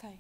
Tem.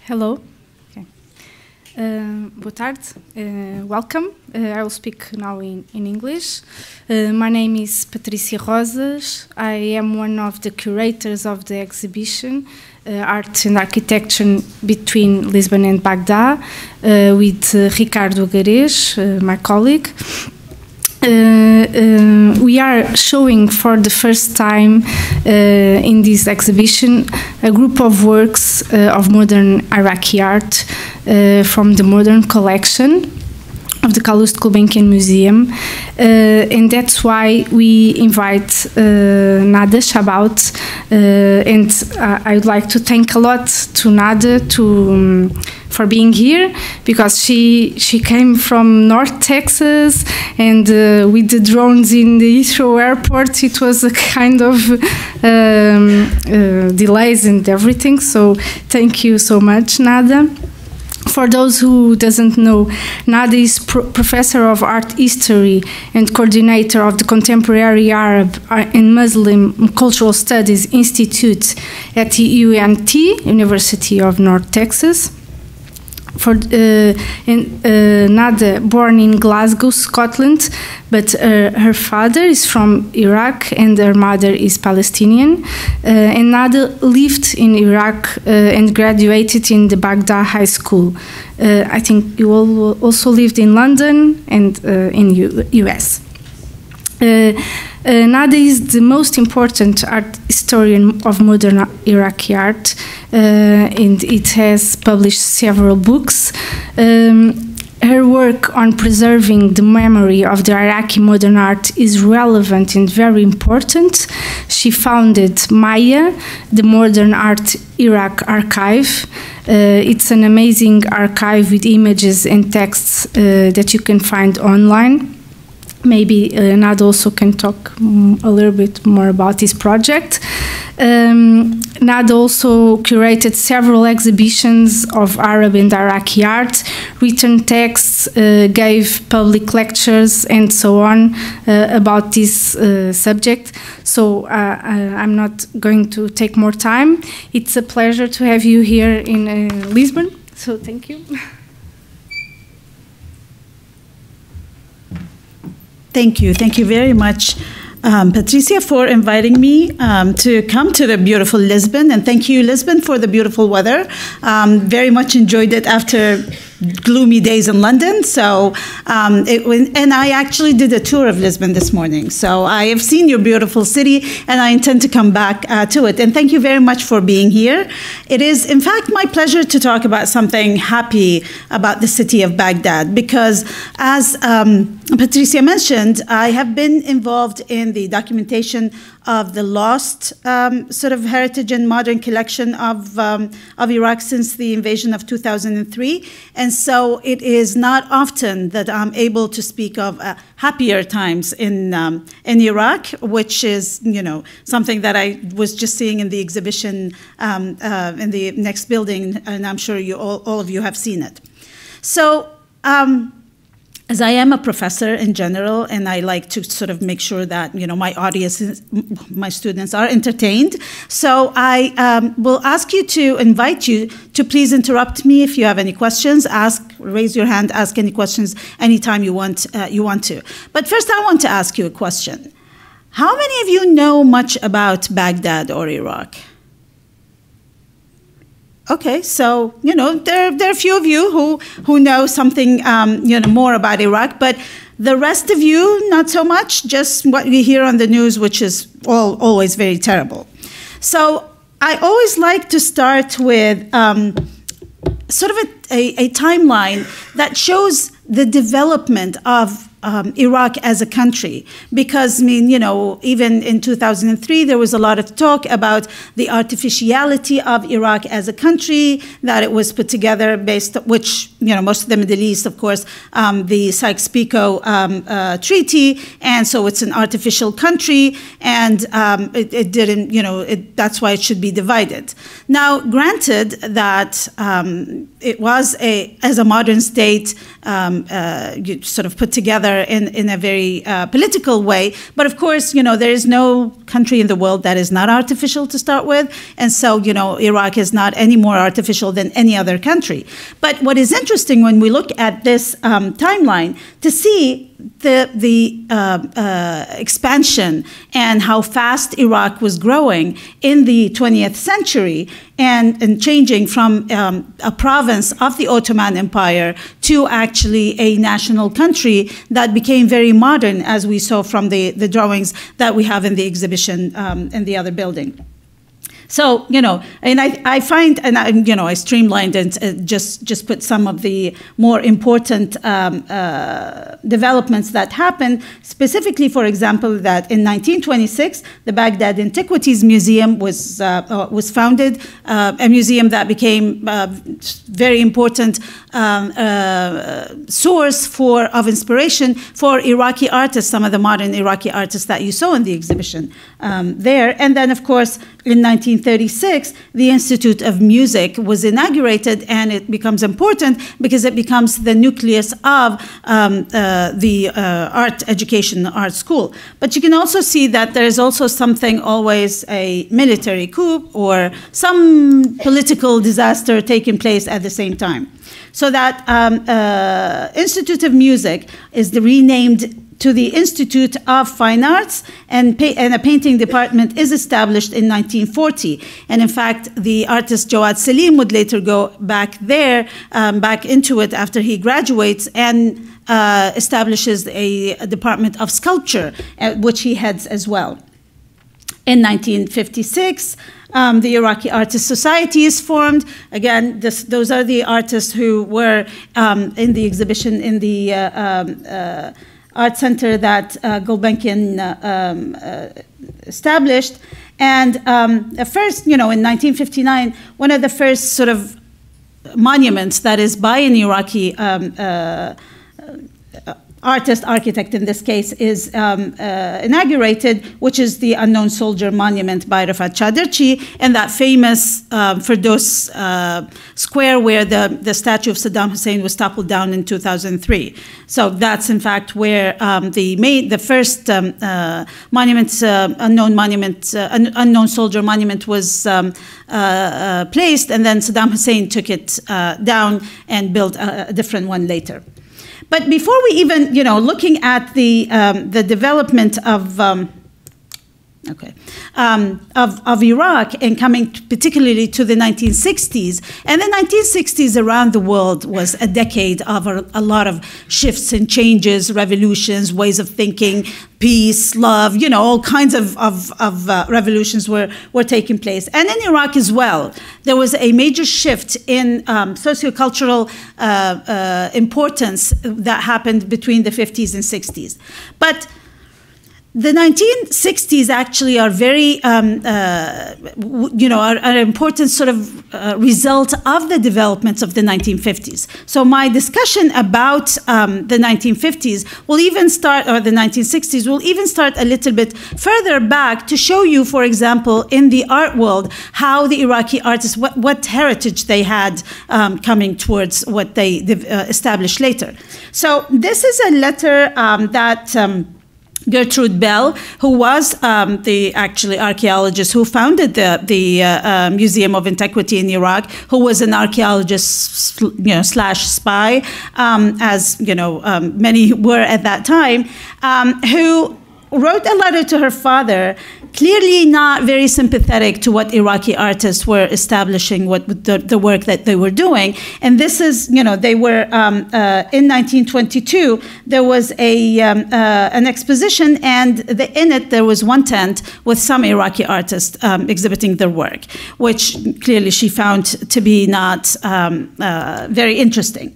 Hello. Okay. Boa tarde. Welcome. I will speak now in English. My name is Patrícia Rosas. I am one of the curators of the exhibition Art and Architecture between Lisbon and Baghdad with Ricardo Gares, my colleague. We are showing for the first time in this exhibition a group of works of modern Iraqi art from the modern collection of the Calouste Gulbenkian Museum, and that's why we invite Nada Shabout, and I would like to thank a lot to Nada for being here, because she came from North Texas, and with the drones in the Heathrow airport, it was a kind of delays and everything. So thank you so much, Nada. For those who doesn't know, Nada is professor of art history and coordinator of the Contemporary Arab and Muslim Cultural Studies Institute at the UNT, University of North Texas. Nada, born in Glasgow, Scotland, but her father is from Iraq and her mother is Palestinian. And Nada lived in Iraq and graduated in the Baghdad High School. I think you all also lived in London and in US. Nada is the most important art historian of modern Iraqi art, and it has published several books. Her work on preserving the memory of the Iraqi modern art is relevant and very important. She founded Maya, the Modern Art Iraq Archive. It's an amazing archive with images and texts that you can find online. Maybe Nada also can talk a little bit more about this project. Nada also curated several exhibitions of Arab and Iraqi art, written texts, gave public lectures, and so on about this subject. So I'm not going to take more time. It's a pleasure to have you here in Lisbon. So thank you. Thank you. Thank you very much, Patricia, for inviting me to come to the beautiful Lisbon. And thank you, Lisbon, for the beautiful weather. Very much enjoyed it after gloomy days in London. So, and I actually did a tour of Lisbon this morning. So I have seen your beautiful city, and I intend to come back to it. And thank you very much for being here. It is, in fact, my pleasure to talk about something happy about the city of Baghdad, because as Patricia mentioned, I have been involved in the documentation of the lost sort of heritage and modern collection of Iraq since the invasion of 2003. And so it is not often that I'm able to speak of happier times in Iraq, which is, you know, something that I was just seeing in the exhibition in the next building, and I'm sure you all of you have seen it. So, as I am a professor in general, and I like to sort of make sure that, you know, my audience, my students are entertained. So I will ask you to invite you to please interrupt me if you have any questions. Raise your hand, ask any questions anytime you want to. But first, I want to ask you a question. How many of you know much about Baghdad or Iraq? Okay, so, you know, there are a few of you who know something, you know, more about Iraq, but the rest of you, not so much, just what we hear on the news, which is always very terrible. So I always like to start with sort of a timeline that shows the development of Iraq as a country, because, I mean, you know, even in 2003, there was a lot of talk about the artificiality of Iraq as a country, that it was put together based, which, you know, most of the Middle East, of course, the Sykes-Picot Treaty, and so it's an artificial country, and it didn't, you know, that's why it should be divided. Now, granted that it was as a modern state sort of put together other in a very political way. But of course, there is no country in the world that is not artificial to start with. And so, Iraq is not any more artificial than any other country. But what is interesting when we look at this timeline to see the expansion and how fast Iraq was growing in the 20th century and changing from a province of the Ottoman Empire to actually a national country that became very modern, as we saw from the drawings that we have in the exhibition in the other building. So, and I find, and I streamlined and just put some of the more important developments that happened. Specifically, for example, that in 1926, the Baghdad Antiquities Museum was founded, a museum that became very important source of inspiration for Iraqi artists, some of the modern Iraqi artists that you saw in the exhibition there. And then, of course, in 1936, the Institute of Music was inaugurated, and it becomes important because it becomes the nucleus of the art education, art school. But you can also see that there is also something, always a military coup or some political disaster taking place at the same time. So that Institute of Music is renamed to the Institute of Fine Arts, and a painting department is established in 1940. And in fact, the artist Jawad Salim would later go back there, back into it after he graduates, and establishes a department of sculpture, which he heads as well. In 1956, the Iraqi Artists Society is formed. Again, those are the artists who were in the exhibition in the art center that Gulbenkian established. And first, in 1959, one of the first sort of monuments that is by an Iraqi architect in this case, is inaugurated, which is the Unknown Soldier Monument by Rafat Chadirchi, and that famous Firdos square where the statue of Saddam Hussein was toppled down in 2003. So that's in fact where the first Unknown Soldier Monument was placed, and then Saddam Hussein took it down and built a different one later. But before we even, looking at the development of Iraq and coming particularly to the 1960s, and the 1960s around the world was a decade of a lot of shifts and changes, revolutions, ways of thinking, peace, love, all kinds of revolutions were taking place. And in Iraq as well, there was a major shift in sociocultural importance that happened between the 50s and 60s. But the 1960s actually are very, are an important sort of result of the developments of the 1950s. So my discussion about the 1950s will even start, or the 1960s, will even start a little bit further back to show you, for example, in the art world, how the Iraqi artists, what heritage they had coming towards what they established later. So this is a letter that Gertrude Bell, who was the actually archaeologist who founded the Museum of Antiquity in Iraq, who was an archaeologist, slash spy, as many were at that time, who wrote a letter to her father, clearly not very sympathetic to what Iraqi artists were establishing, what the work that they were doing. And this is, they were, in 1922, there was an exposition, and in it there was one tent with some Iraqi artists exhibiting their work, which clearly she found to be not very interesting.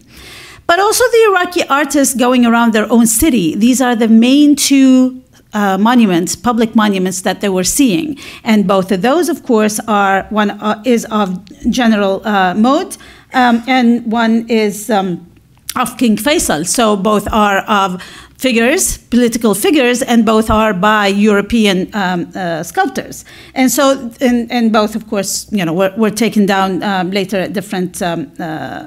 But also the Iraqi artists going around their own city. These are the main two monuments, public monuments that they were seeing. And both of those, of course, are, one is of General Mode, and one is of King Faisal. So both are of figures, political figures, and both are by European sculptors. And so, and both, of course, were taken down later at different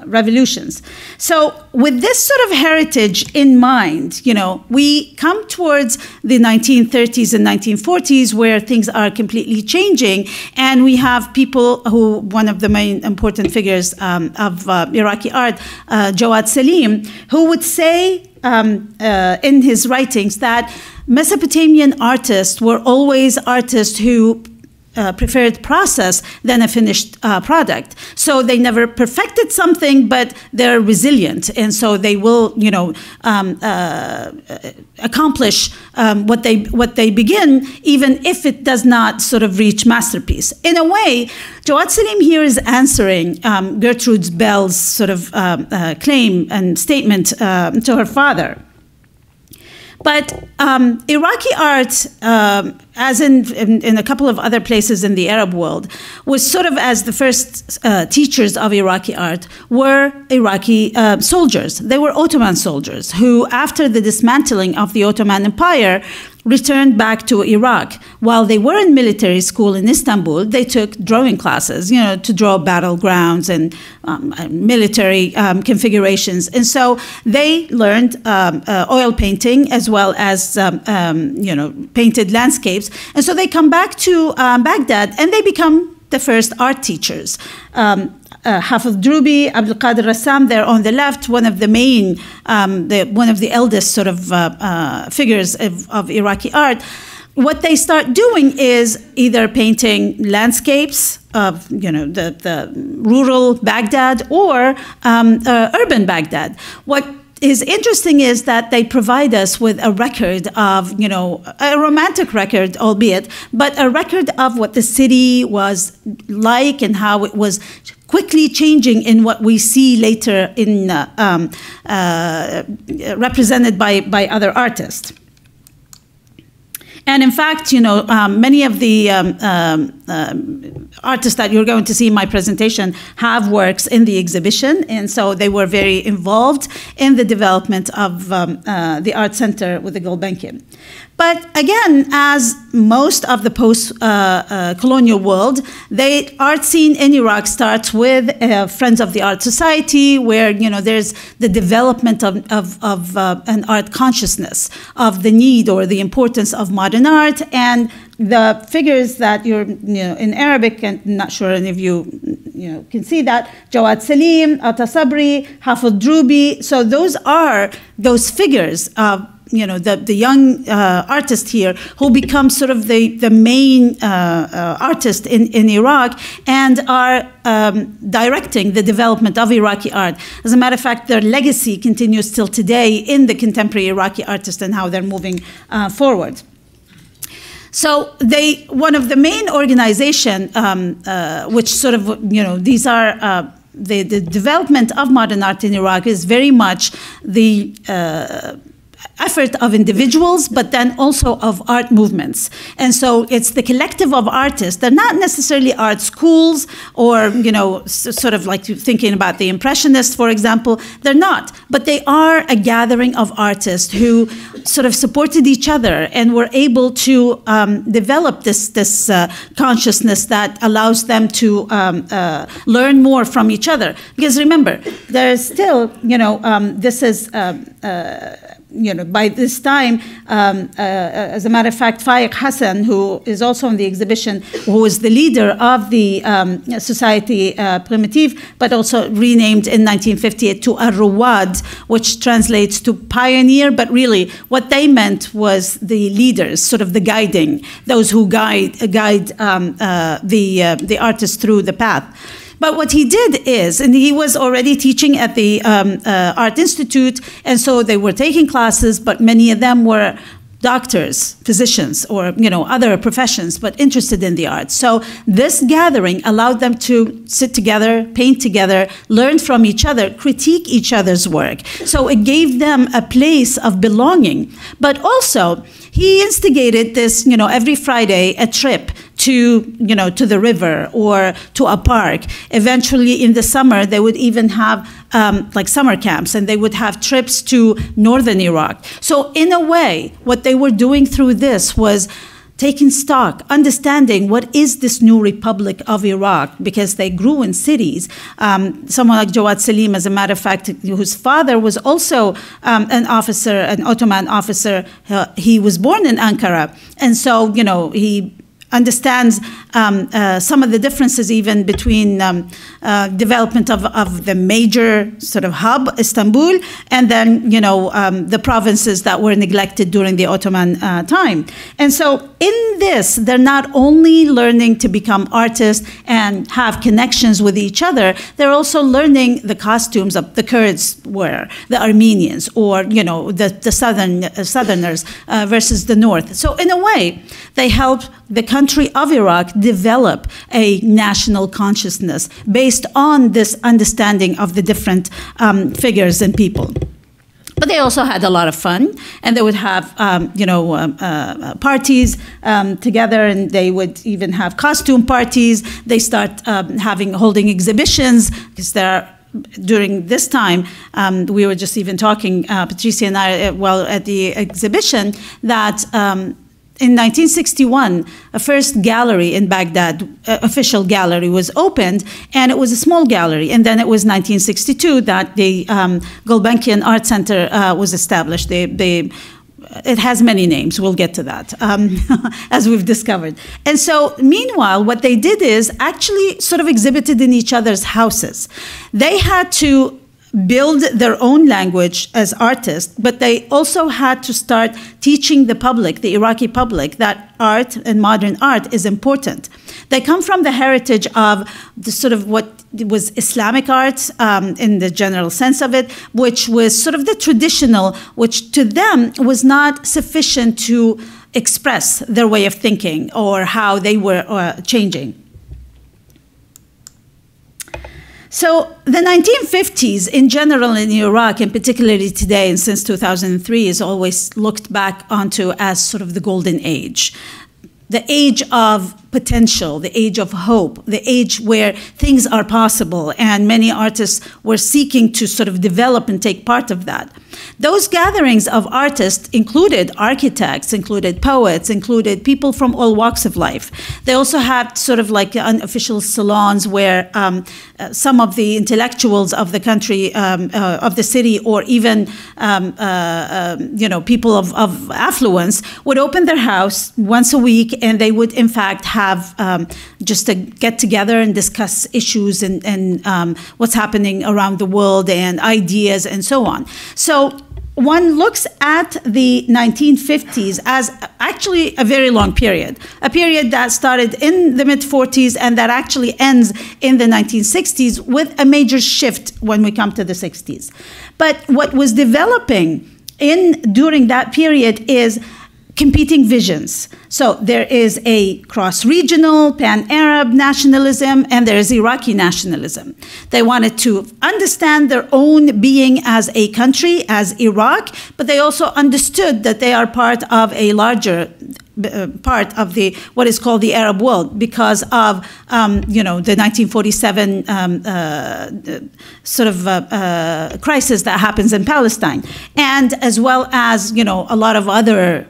revolutions. So with this sort of heritage in mind, we come towards the 1930s and 1940s where things are completely changing, and we have people who, one of the main important figures of Iraqi art, Jawad Salim, who would say in his writings that Mesopotamian artists were always artists who preferred process than a finished product. So they never perfected something, but they're resilient, and so they will, accomplish what they begin, even if it does not sort of reach masterpiece. In a way, Jawad Salim here is answering Gertrude Bell's sort of claim and statement to her father. But Iraqi art, as in a couple of other places in the Arab world, was sort of, as the first teachers of Iraqi art were Iraqi soldiers. They were Ottoman soldiers who, after the dismantling of the Ottoman Empire, returned back to Iraq. While they were in military school in Istanbul, they took drawing classes, to draw battlegrounds and military configurations. And so they learned oil painting as well as, painted landscapes. And so they come back to Baghdad and they become the first art teachers. Hafiz Drubi, Abdul Qadir Rassam, there on the left, one of the main, one of the eldest sort of figures of Iraqi art. What they start doing is either painting landscapes of, the rural Baghdad or urban Baghdad. What is interesting is that they provide us with a record of, a romantic record, albeit, but a record of what the city was like and how it was quickly changing in what we see later in represented by other artists. And in fact, many of the artists that you're going to see in my presentation have works in the exhibition, and so they were very involved in the development of the art center with the Gulbenkian. But again, as most of the post-colonial world, the art scene in Iraq starts with Friends of the Art Society, where there's the development of an art consciousness, of the need or the importance of modern art, and the figures that you're in Arabic, and I'm not sure any of you can see that, Jawad Salim, Ata Sabri, Hafiz Drubi. So those are those figures of the young artist here who become sort of the main artist in Iraq and are directing the development of Iraqi art. As a matter of fact, their legacy continues till today in the contemporary Iraqi artists and how they're moving forward. So one of the main organization, which sort of, these are the development of modern art in Iraq is very much the effort of individuals, but then also of art movements. And so it's the collective of artists. They're not necessarily art schools or, sort of like thinking about the Impressionists, for example. They're not, but they are a gathering of artists who sort of supported each other and were able to develop this consciousness that allows them to learn more from each other. Because remember, there is still, this is by this time, as a matter of fact, Faiq Hassan, who is also in the exhibition, who was the leader of the Society Primitive, but also renamed in 1958 to Ar-Ruwad, which translates to pioneer, but really what they meant was the leaders, sort of the guiding, those who guide the artists through the path. But what he did is, and he was already teaching at the Art Institute, and so they were taking classes, but many of them were doctors, physicians, or other professions, but interested in the arts. So this gathering allowed them to sit together, paint together, learn from each other, critique each other's work. So it gave them a place of belonging. But also, he instigated this, every Friday, a trip to the river or to a park. Eventually, in the summer, they would even have like summer camps, and they would have trips to northern Iraq. So in a way, what they were doing through this was taking stock, understanding what is this new Republic of Iraq, because they grew in cities. Someone like Jawad Salim, as a matter of fact, whose father was also an officer, an Ottoman officer. He was born in Ankara. And so, he understands some of the differences even between development of the major sort of hub, Istanbul, and then, the provinces that were neglected during the Ottoman time. And so in this, they're not only learning to become artists and have connections with each other, they're also learning the costumes of the Kurds wear, the Armenians, or, the Southerners versus the North. So in a way, they help the country of Iraq develop a national consciousness based on this understanding of the different figures and people. But they also had a lot of fun, and they would have, parties together, and they would even have costume parties. They start holding exhibitions, because during this time, we were just even talking, Patricia and I, at the exhibition, that in 1961, a first gallery in Baghdad, official gallery, was opened, and it was a small gallery. And then it was 1962 that the Gulbenkian Art Center was established. It has many names. We'll get to that, as we've discovered. And so, meanwhile, what they did is actually sort of exhibited in each other's houses. They had to build their own language as artists, but they also had to start teaching the public, the Iraqi public, that art and modern art is important. They come from the heritage of the sort of what was Islamic art in the general sense of it, which was sort of the traditional, which to them was not sufficient to express their way of thinking or how they were changing. So the 1950s in general in Iraq, and particularly today and since 2003, is always looked back onto as sort of the golden age. The age of potential, the age of hope, the age where things are possible, and many artists were seeking to sort of develop and take part of that. Those gatherings of artists included architects, included poets, included people from all walks of life. They also had sort of like unofficial salons where some of the intellectuals of the country, of the city, or even people of affluence would open their house once a week, and they would in fact have just to get together and discuss issues and what's happening around the world and ideas and so on. So one looks at the 1950s as actually a very long period, a period that started in the mid-40s and that actually ends in the 1960s with a major shift when we come to the 60s. But what was developing during that period is competing visions. So there is a cross-regional, pan-Arab nationalism, and there is Iraqi nationalism. They wanted to understand their own being as a country, as Iraq, but they also understood that they are part of a larger part of what is called the Arab world because of the 1947 crisis that happens in Palestine, and as well as a lot of other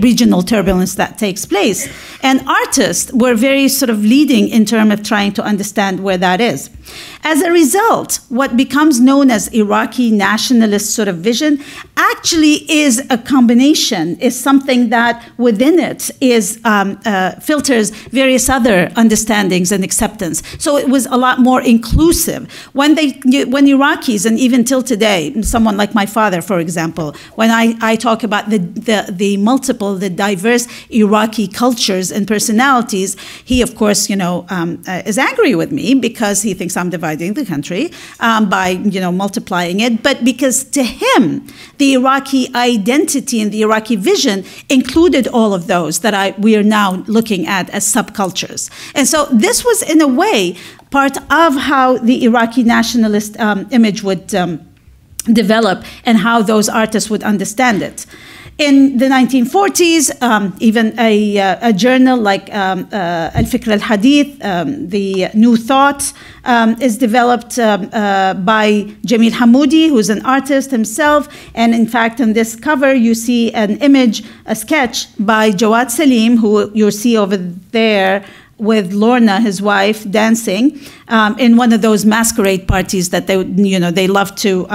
regional turbulence that takes place. And artists were very sort of leading in terms of trying to understand where that is. As a result, what becomes known as Iraqi nationalist sort of vision actually is a combination, is something that within it is filters various other understandings and acceptance. So it was a lot more inclusive. When Iraqis, and even till today, someone like my father, for example, when I talk about the diverse Iraqi cultures and personalities, he, of course, is angry with me because he thinks I'm dividing the country by, multiplying it. But because to him, the Iraqi identity and the Iraqi vision included all of those that we are now looking at as subcultures. And so this was, in a way, part of how the Iraqi nationalist image would develop and how those artists would understand it. In the 1940s, even a journal like Al-Fikr al-Hadith, the New Thought, is developed by Jamil Hamoudi, who's an artist himself. And in fact, on this cover, you see an image, a sketch by Jawad Salim, who you'll see over there, with Lorna, his wife, dancing in one of those masquerade parties that they love to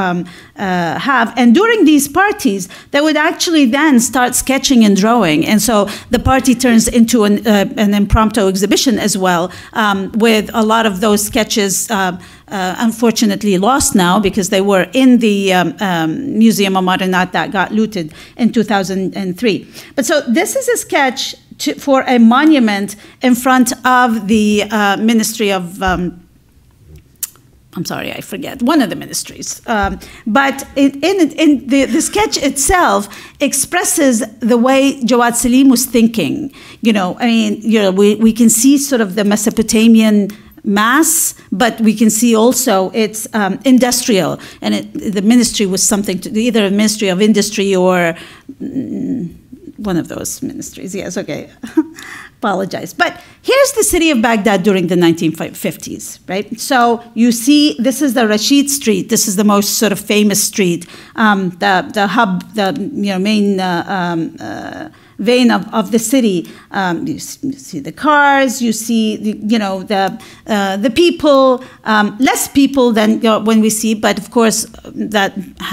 have. And during these parties, they would actually then start sketching and drawing. And so the party turns into an impromptu exhibition as well, with a lot of those sketches unfortunately lost now because they were in the Museum of Modern Art that got looted in 2003. But so this is a sketch for a monument in front of the Ministry of, I'm sorry, I forget, one of the ministries. But in the sketch itself expresses the way Jawad Salim was thinking. We can see sort of the Mesopotamian mass, but we can see also it's industrial. And the ministry was something to either a Ministry of Industry or one of those ministries. Yes, okay. Apologize. But here's the city of Baghdad during the 1950s, right? So you see, this is the Rashid Street. This is the most sort of famous street, the hub, the main vein of the city. You see the cars, you see the people, less people than when we see, but of course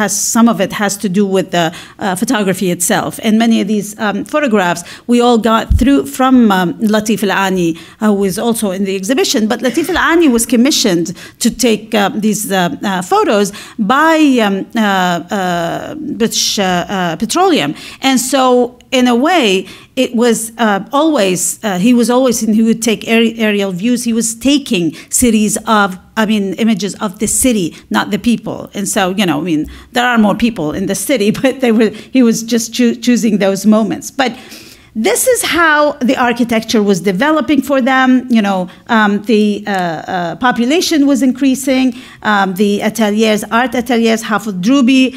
some of it has to do with the photography itself. And many of these photographs we all got from Latif Al-Ani, who is also in the exhibition. But Latif Al-Ani was commissioned to take these photos by British Petroleum, and so in a way, it was he would take aerial views. He was taking images of the city, not the people. And so, there are more people in the city, but he was just choosing those moments. But this is how the architecture was developing for them. The population was increasing. The ateliers, art ateliers, Hafid Drubi,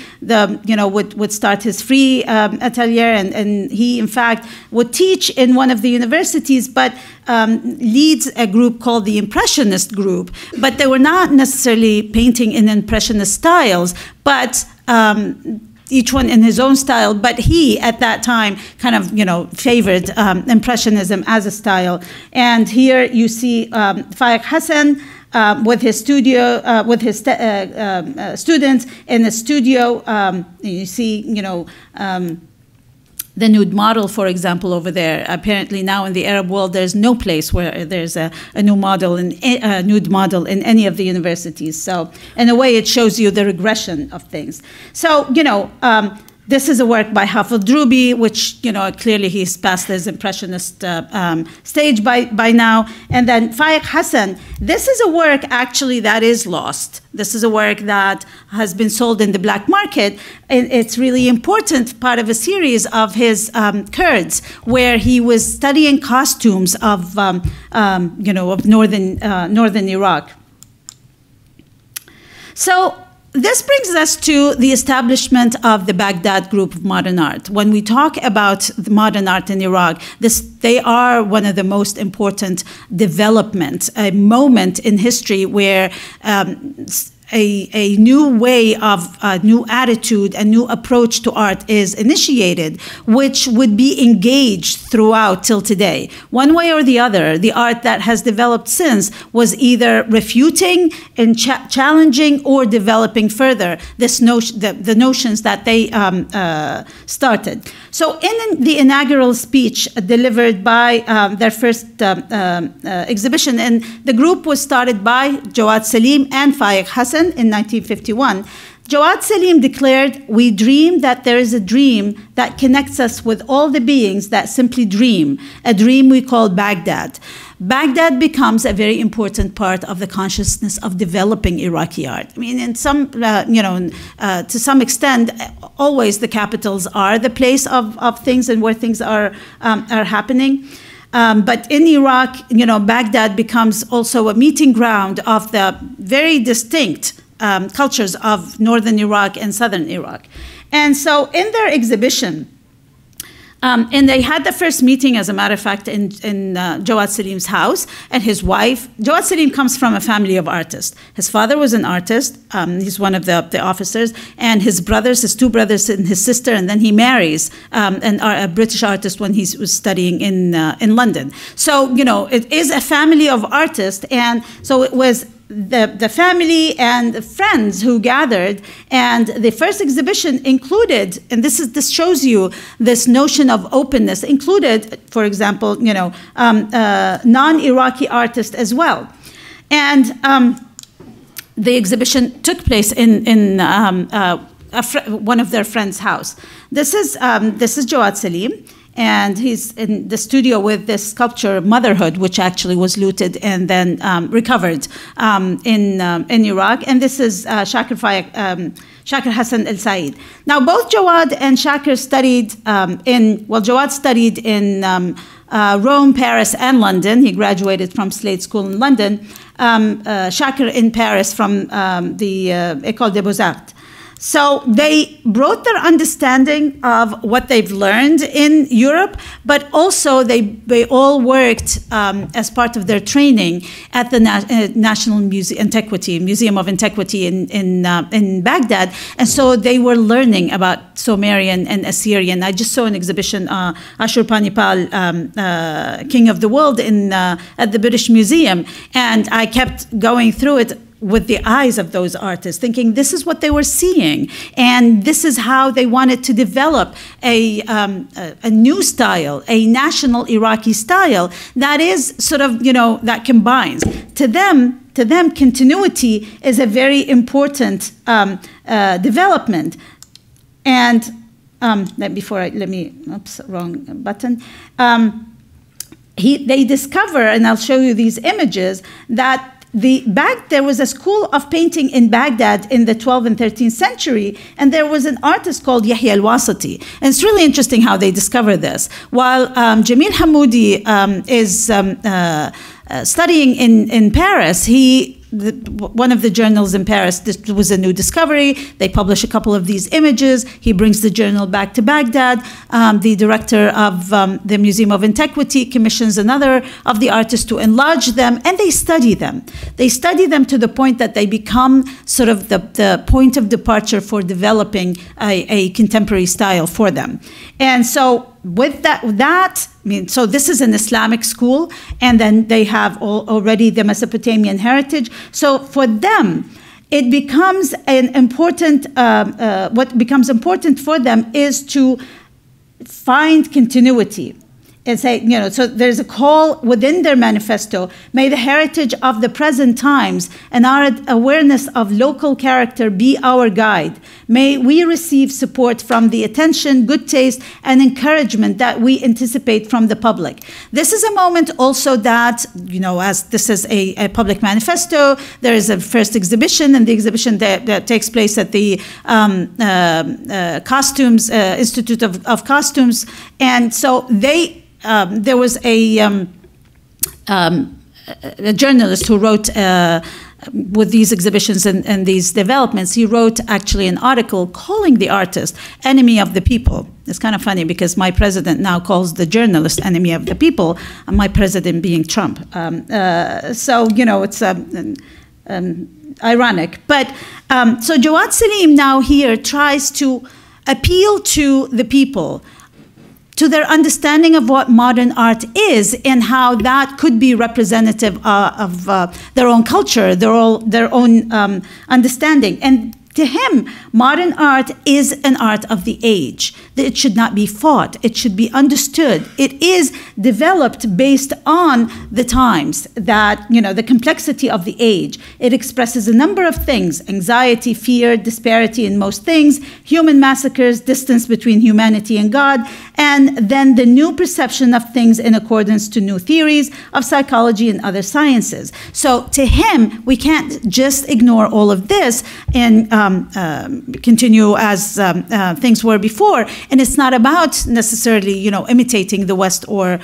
would start his free atelier, and he, in fact, would teach in one of the universities, but leads a group called the Impressionist group. But they were not necessarily painting in Impressionist styles, but each one in his own style, but he, at that time, kind of, favored Impressionism as a style. And here you see Faiq Hassan with his studio, with his students in the studio. You see, the nude model, for example, over there. Apparently now in the Arab world, there's no place where there's a nude model in any of the universities. So in a way, it shows you the regression of things. So, this is a work by Hafid Drubi, which, clearly he's past his Impressionist stage by now. And then Faiq Hassan, this is a work actually that is lost. This is a work that has been sold in the black market. It's really important part of a series of his Kurds, where he was studying costumes of, of northern Iraq. So this brings us to the establishment of the Baghdad Group of Modern Art. When we talk about the modern art in Iraq, they are one of the most important developments, a moment in history where a new way of a new attitude, a new approach to art is initiated, which would be engaged throughout till today. One way or the other, the art that has developed since was either refuting and challenging or developing further this the notions that they started. So in the inaugural speech delivered by their first exhibition, and the group was started by Jawad Salim and Faiq Hassan in 1951, Jawad Salim declared, "We dream that there is a dream that connects us with all the beings that simply dream, a dream we call Baghdad." Baghdad becomes a very important part of the consciousness of developing Iraqi art. I mean, in some, to some extent, always the capitals are the place of things and where things are happening. But in Iraq, Baghdad becomes also a meeting ground of the very distinct cultures of northern Iraq and southern Iraq. And so in their exhibition, And they had the first meeting, as a matter of fact, in Jawad Salim's house. And his wife, Jawad Salim comes from a family of artists. His father was an artist. He's one of the officers. And his brothers, his two brothers and his sister, and then he marries a British artist when he was studying in London. So, you know, it is a family of artists. And so it was the family and the friends who gathered, and the first exhibition included, and this shows you this notion of openness, included, for example, you know, non-Iraqi artists as well. And the exhibition took place in one of their friends' house. This is Jawad Salim. And he's in the studio with this sculpture, Motherhood, which actually was looted and then recovered in Iraq. And this is Shakir Hassan El Said. Now, both Jawad and Shakir studied Jawad studied in Rome, Paris, and London. He graduated from Slade School in London. Shakir in Paris from the École des Beaux-Arts. So they brought their understanding of what they've learned in Europe, but also they all worked as part of their training at the National Museum of Antiquity in Baghdad, and so they were learning about Sumerian and Assyrian. I just saw an exhibition, Ashurbanipal, King of the World, at the British Museum, and I kept going through it with the eyes of those artists, thinking this is what they were seeing, and this is how they wanted to develop a new style, a national Iraqi style that is sort of, you know, that combines. To them, continuity is a very important development. And oops, wrong button. They discover, and I'll show you these images, that there was a school of painting in Baghdad in the 12th and 13th century, and there was an artist called Yahya al-Wasiti. And it's really interesting how they discover this. While Jamil Hamoudi is studying in Paris, one of the journals in Paris, this was a new discovery. They publish a couple of these images. He brings the journal back to Baghdad. The director of the Museum of Antiquity commissions another of the artists to enlarge them, and they study them. They study them to the point that they become sort of the point of departure for developing a contemporary style for them. And so with that, I mean, so this is an Islamic school, and then they have already the Mesopotamian heritage. So for them, it becomes an important, what becomes important for them is to find continuity. And say, you know, so there's a call within their manifesto, may the heritage of the present times and our awareness of local character be our guide. May we receive support from the attention, good taste, and encouragement that we anticipate from the public. This is a moment also that, you know, as this is a public manifesto, there is a first exhibition, and the exhibition that takes place at the Costumes, Institute of Costumes. And so there was a journalist who wrote with these exhibitions and these developments. He wrote actually an article calling the artist enemy of the people. It's kind of funny because my president now calls the journalist enemy of the people, and my president being Trump. So, you know, it's ironic. But so Jawad Salim now here tries to appeal to the people, to their understanding of what modern art is and how that could be representative of their own culture, their own understanding. And to him, modern art is an art of the age. It should not be fought. It should be understood. It is developed based on the times, that, you know, the complexity of the age. It expresses a number of things: anxiety, fear, disparity in most things, human massacres, distance between humanity and God, and then the new perception of things in accordance to new theories of psychology and other sciences. So to him, we can't just ignore all of this and continue as things were before. And it's not about necessarily, you know, imitating the West or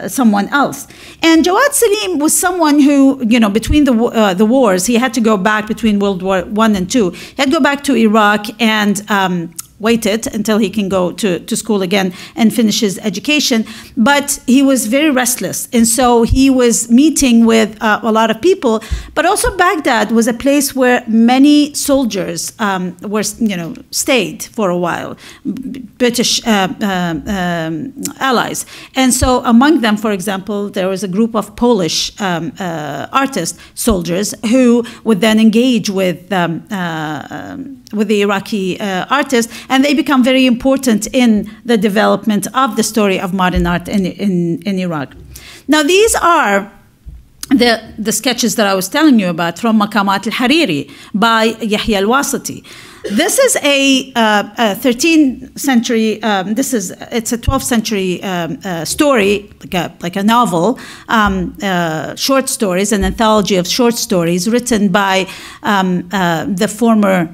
someone else. And Jawad Salim was someone who, you know, between the wars, he had to go back between World War I and II. He had to go back to Iraq and waited until he can go to school again and finish his education. But he was very restless. And so he was meeting with a lot of people. But also Baghdad was a place where many soldiers were, stayed for a while, British allies. And so among them, for example, there was a group of Polish artists, soldiers, who would then engage with the Iraqi artists, and they become very important in the development of the story of modern art in Iraq. Now, these are the sketches that I was telling you about from Maqamat al-Hariri by Yahya al-Wasiti. This is a 13th century, it's a 12th century story, like a novel, short stories, an anthology of short stories written by the former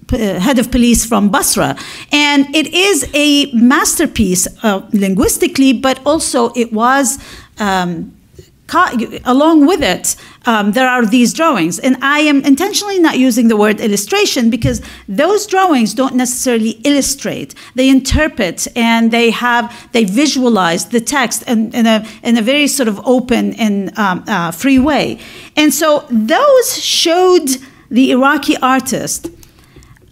head of police from Basra. And it is a masterpiece linguistically, but also it was, along with it, there are these drawings. And I am intentionally not using the word illustration because those drawings don't necessarily illustrate. They interpret and they visualize the text in a very sort of open and free way. And so those showed the Iraqi artist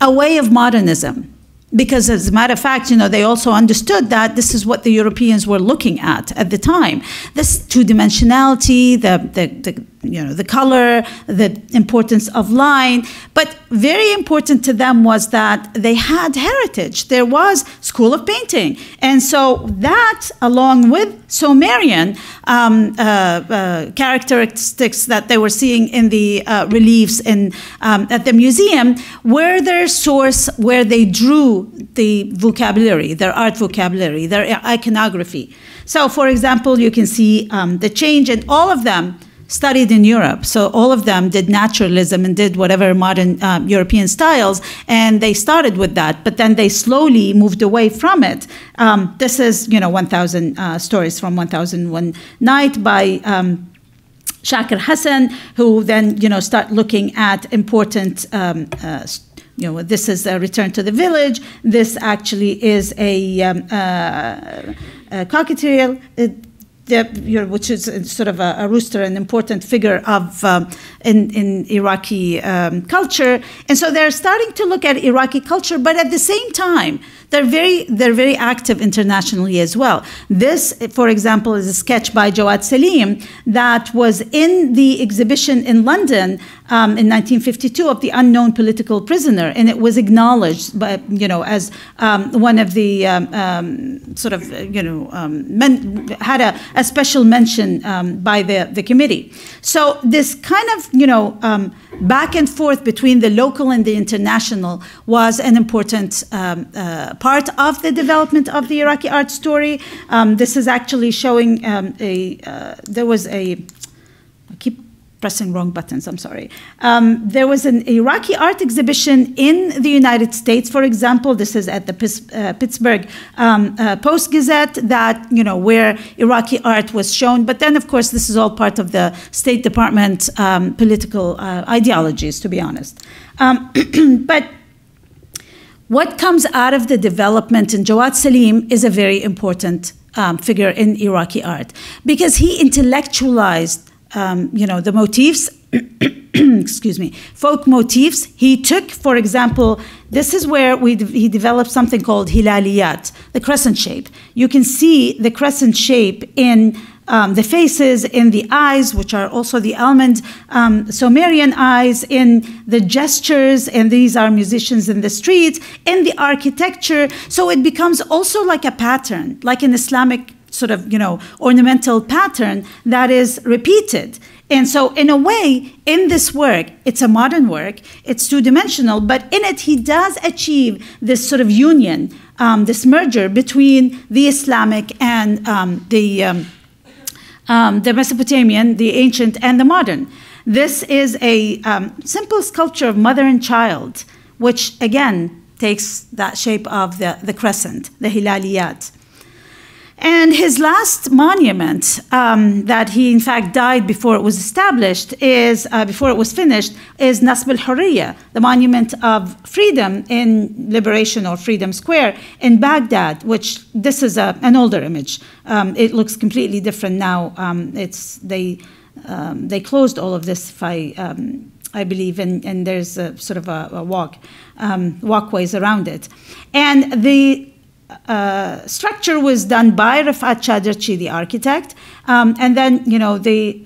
a way of modernism. Because as a matter of fact, they also understood that this is what the Europeans were looking at the time. This two-dimensionality, the color, the importance of line. But very important to them was that they had heritage. There was school of painting. And so that, along with Sumerian characteristics that they were seeing in the reliefs at the museum, were their source where they drew the vocabulary, their art vocabulary, their iconography. So, for example, you can see the change, and all of them studied in Europe. So all of them did naturalism and did whatever modern European styles, and they started with that, but then they slowly moved away from it. This is, 1,000 stories from 1001 Night by Shakir Hassan, who then, start looking at important this is a Return to the Village. This actually is a cockatiel, which is sort of a rooster, an important figure of in Iraqi culture. And so they're starting to look at Iraqi culture, but at the same time, they're very active internationally as well. This, for example, is a sketch by Jawad Salim that was in the exhibition in London in 1952 of the unknown political prisoner, and it was acknowledged by, as one of the had a special mention by the committee. So this kind of back and forth between the local and the international was an important part of the development of the Iraqi art story. This is actually showing there was I keep pressing wrong buttons, I'm sorry. There was an Iraqi art exhibition in the United States, for example. This is at the Pittsburgh Post-Gazette, that, where Iraqi art was shown. But then, of course, this is all part of the State Department political ideologies, to be honest. But what comes out of the development, and Jawad Salim is a very important figure in Iraqi art, because he intellectualized the motifs, excuse me, folk motifs. He took, for example, this is where he developed something called hilaliyat, the crescent shape. You can see the crescent shape in the faces, in the eyes, which are also the almond Sumerian eyes, in the gestures, and these are musicians in the streets, in the architecture. So it becomes also like a pattern, like an Islamic sort of, ornamental pattern that is repeated. And so in a way, in this work, it's a modern work, it's two-dimensional, but in it he does achieve this sort of union, this merger between the Islamic and the Mesopotamian, the ancient and the modern. This is a simple sculpture of mother and child, which again takes that shape of the crescent, the hilaliyat. And his last monument that he, in fact, died before it was established before it was finished, is Nasb al-Hurriya, the monument of freedom in Liberation or Freedom Square in Baghdad, which this is an older image. It looks completely different now. They closed all of this, I believe, and there's a sort of a walkways around it. And the structure was done by Rafat Chaderchi, the architect, and then the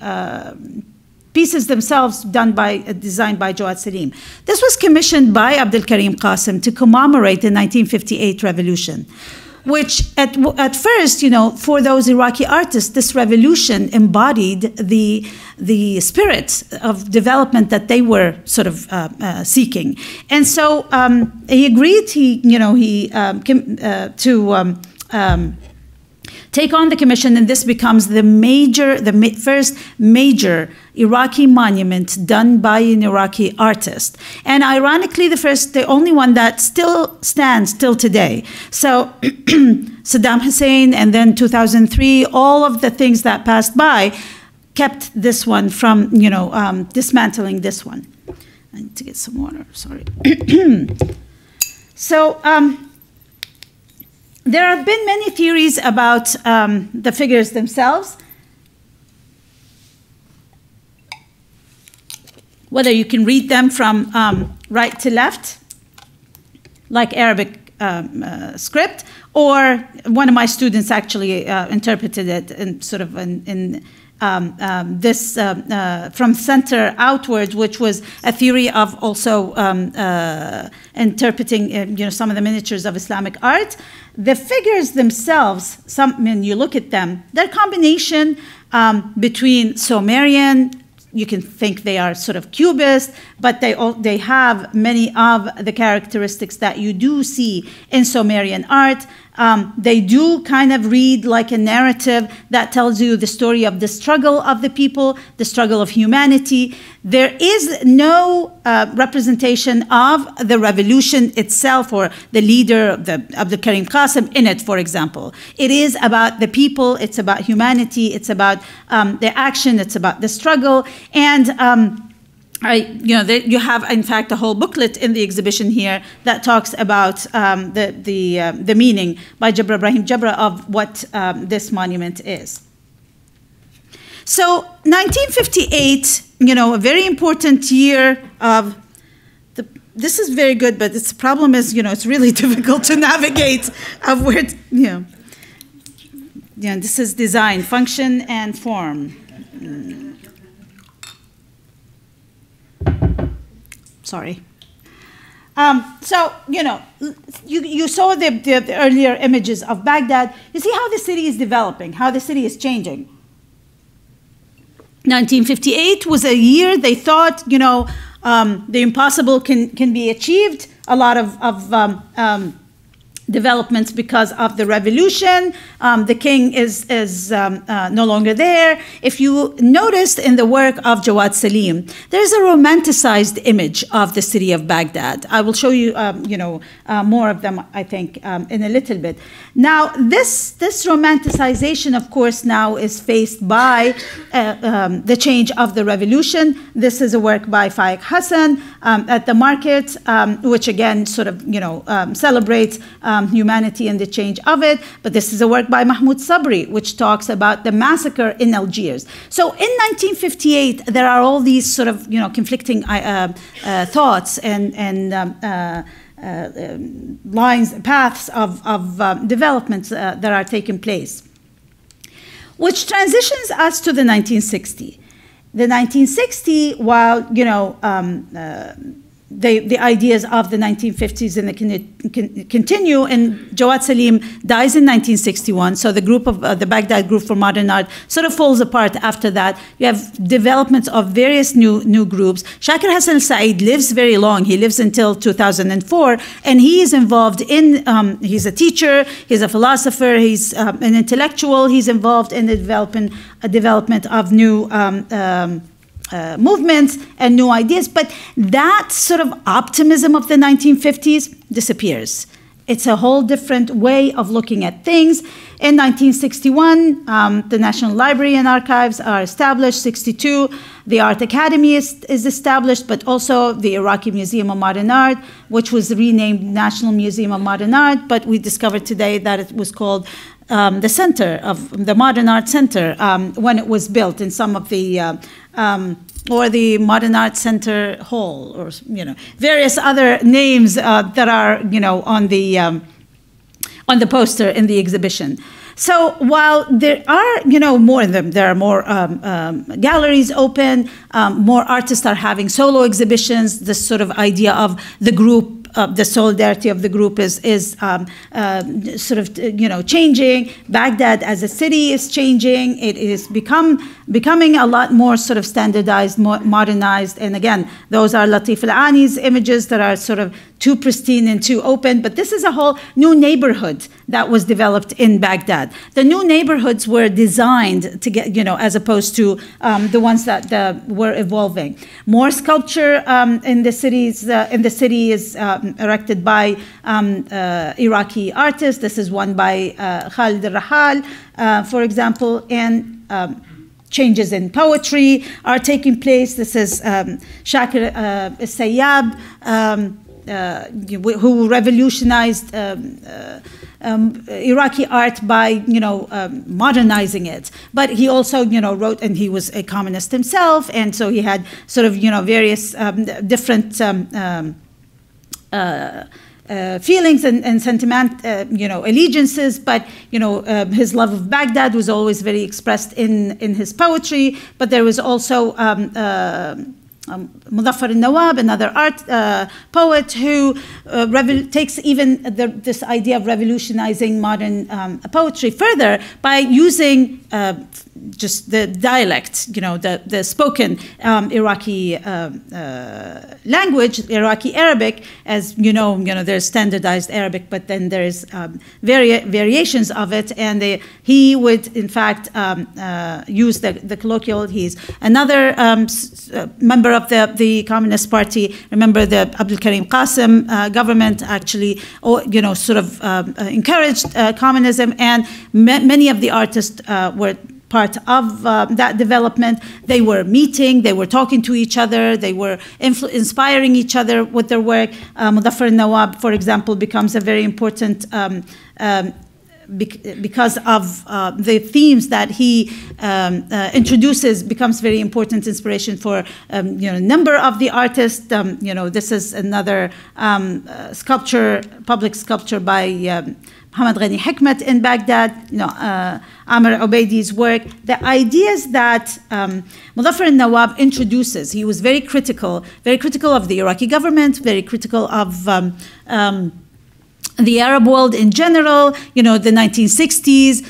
pieces themselves designed by Jawad Salim. This was commissioned by Abdul Karim Qasim to commemorate the 1958 revolution, which at first, for those Iraqi artists, this revolution embodied the spirit of development that they were sort of seeking. And so he agreed to take on the commission, and this becomes the first major Iraqi monument done by an Iraqi artist. And ironically, the only one that still stands till today. So Saddam Hussein, and then 2003, all of the things that passed by kept this one from, dismantling this one. I need to get some water, sorry. So, there have been many theories about the figures themselves. Whether you can read them from right to left, like Arabic script, or one of my students actually interpreted it in sort of this from center outwards, which was a theory of also interpreting some of the miniatures of Islamic art. The figures themselves, when you look at them, they're a combination between Sumerian. You can think they are sort of cubist, but they have many of the characteristics that you do see in Sumerian art. They do kind of read like a narrative that tells you the story of the struggle of the people, the struggle of humanity. There is no representation of the revolution itself or the leader of Abdul Karim Qasim in it, for example. It is about the people, it's about humanity, it's about the action, it's about the struggle. And you have, in fact, a whole booklet in the exhibition here that talks about the meaning by Jabra Ibrahim Jabra of what this monument is. So 1958, a very important year of this is very good, but the problem is, it's really difficult to navigate of where, this is design, function, and form. Sorry. So, you saw the earlier images of Baghdad. You see how the city is developing, how the city is changing. 1958 was a year they thought, the impossible can be achieved. A lot of developments because of the revolution. The king is no longer there. If you noticed in the work of Jawad Salim, there's a romanticized image of the city of Baghdad. I will show you, more of them, I think, in a little bit. Now, this romanticization, of course, now is faced by the change of the revolution. This is a work by Faik Hassan at the market, which again sort of, celebrates humanity and the change of it. But this is a work by Mahmoud Sabri, which talks about the massacre in Algiers. So in 1958, there are all these sort of, conflicting thoughts and lines, paths of developments that are taking place, which transitions us to the 1960s. The 1960s, while, the ideas of the 1950s and continue, and Jawad Salim dies in 1961, so the group of the Baghdad Group for Modern Art sort of falls apart after that. You have developments of various new groups. Shakir Hassan al-Said lives very long. He lives until 2004, and he is involved in, he's a teacher, he's a philosopher, he's an intellectual, he's involved in the development of new movements and new ideas, but that sort of optimism of the 1950s disappears. It's a whole different way of looking at things. In 1961, the National Library and Archives are established. 62, the Art Academy is established, but also the Iraqi Museum of Modern Art, which was renamed National Museum of Modern Art, but we discovered today that it was called the Center of the Modern Art Center when it was built in some of the or the Modern Art Center Hall, or various other names that are on the poster in the exhibition. So while there are more of them, there are more galleries open, more artists are having solo exhibitions. This sort of idea of the group. The solidarity of the group is sort of changing. Baghdad as a city is changing. It is becoming a lot more sort of standardized, modernized. And again, those are Latif Al-Ani's images that are sort of too pristine and too open. But this is a whole new neighborhood that was developed in Baghdad. The new neighborhoods were designed to get, as opposed to the ones that were evolving. More sculpture in the city is erected by Iraqi artists. This is one by Khalid al-Rahal, for example, and changes in poetry are taking place. This is Shakir Sayyab, who revolutionized Iraqi art by modernizing it. But he also wrote, and he was a communist himself, and so he had sort of various different feelings and sentiment, allegiances, but his love of Baghdad was always very expressed in his poetry. But there was also Muzaffar al-Nawab, another art poet, who takes even this idea of revolutionizing modern poetry further by using just the dialect, the spoken Iraqi language, Iraqi Arabic, as there's standardized Arabic, but then there's variations of it, and he would in fact use the colloquial. He's another member of the Communist Party. Remember, the Abdul Karim Qasim government actually, sort of encouraged communism, and many of the artists were part of that development. They were meeting, they were talking to each other, they were inspiring each other with their work. Muzaffar al-Nawab, for example, becomes a very important because of the themes that he introduces, becomes very important inspiration for a number of the artists. This is another sculpture, public sculpture by Muhammad Ghani Hikmat in Baghdad. Amr Ubaidi's work. The ideas that Muzaffar al-Nawab introduces, he was very critical of the Iraqi government, very critical of the Arab world in general. The 1960s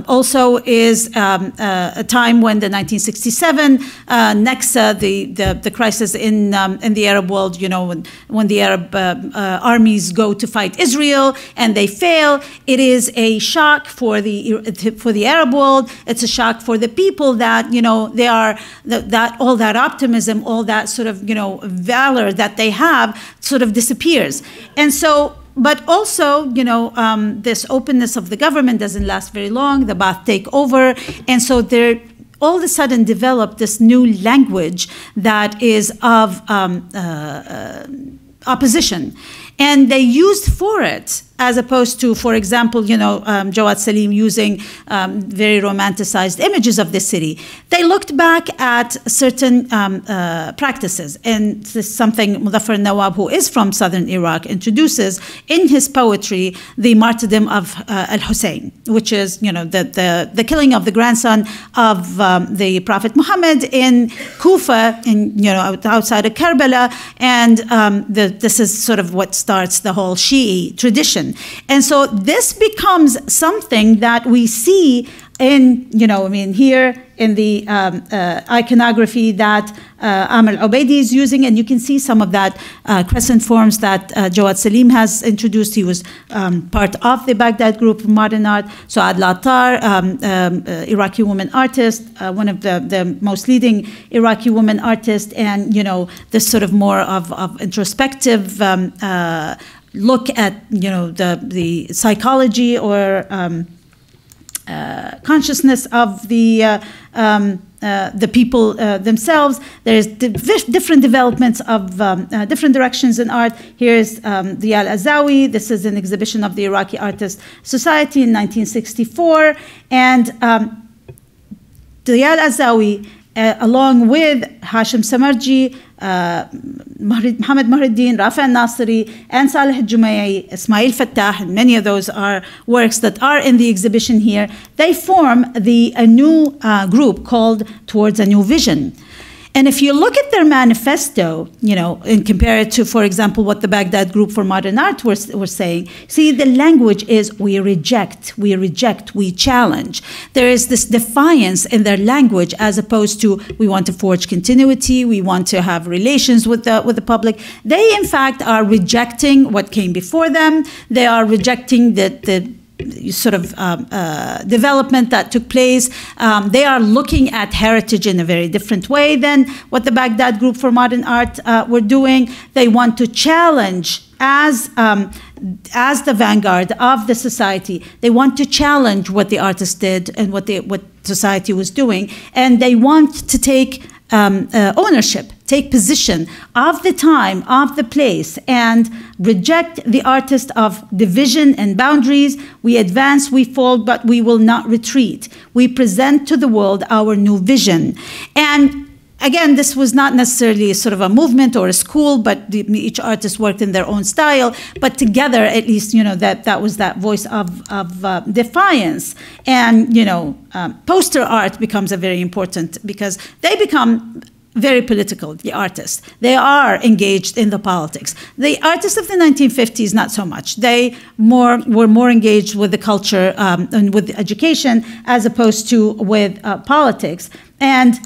also is a time when the 1967 Naksa, the crisis in the Arab world, when the Arab armies go to fight Israel and they fail, it is a shock for the Arab world. It's a shock for the people that they are that all that optimism, all that sort of valor that they have sort of disappears, and so. But also, this openness of the government doesn't last very long. The Ba'ath take over. And so there all of a sudden developed this new language that is of opposition. And they used for it, as opposed to, for example, Jawad Salim using very romanticized images of the city. They looked back at certain practices, and this is something Muzaffar al-Nawab, who is from southern Iraq, introduces in his poetry, the martyrdom of al-Hussein, which is the killing of the grandson of the Prophet Muhammad in Kufa, outside of Karbala, and this is sort of what starts the whole Shi'i tradition. And so this becomes something that we see in, here in the iconography that Amr Ubaidi is using, and you can see some of that crescent forms that Jawad Salim has introduced. He was part of the Baghdad group of modern art. So Adla Attar, Iraqi woman artist, one of the most leading Iraqi woman artists, and this sort of more of introspective look at the psychology or consciousness of the people themselves. There's different developments of different directions in art. Here's Diyal Azawi. This is an exhibition of the Iraqi Artist Society in 1964. And Diyal Azawi, along with Hashim Samarji, Mohammed Mohreddin, Rafi al-Nasiri, and Saleh al-Jumayyi, Ismail Fattah, and many of those are works that are in the exhibition here. They form a new group called Towards a New Vision. And if you look at their manifesto, and compare it to, for example, what the Baghdad Group for Modern Art were saying, see, the language is we reject, we challenge. There is this defiance in their language as opposed to we want to forge continuity, we want to have relations with the public. They, in fact, are rejecting what came before them. They are rejecting the sort of development that took place. They are looking at heritage in a very different way than what the Baghdad Group for Modern Art were doing. They want to challenge, as the vanguard of the society, they want to challenge what the artists did and what society was doing, and they want to take ownership, take position of the time, of the place, and reject the artist of division and boundaries. We advance, we fall, but we will not retreat. We present to the world our new vision. And again, this was not necessarily sort of a movement or a school, but each artist worked in their own style. But together, at least, that was that voice of defiance. And, poster art becomes a very important, because they become very political, the artists. They are engaged in the politics. The artists of the 1950s, not so much. They were more engaged with the culture and with education as opposed to with politics. And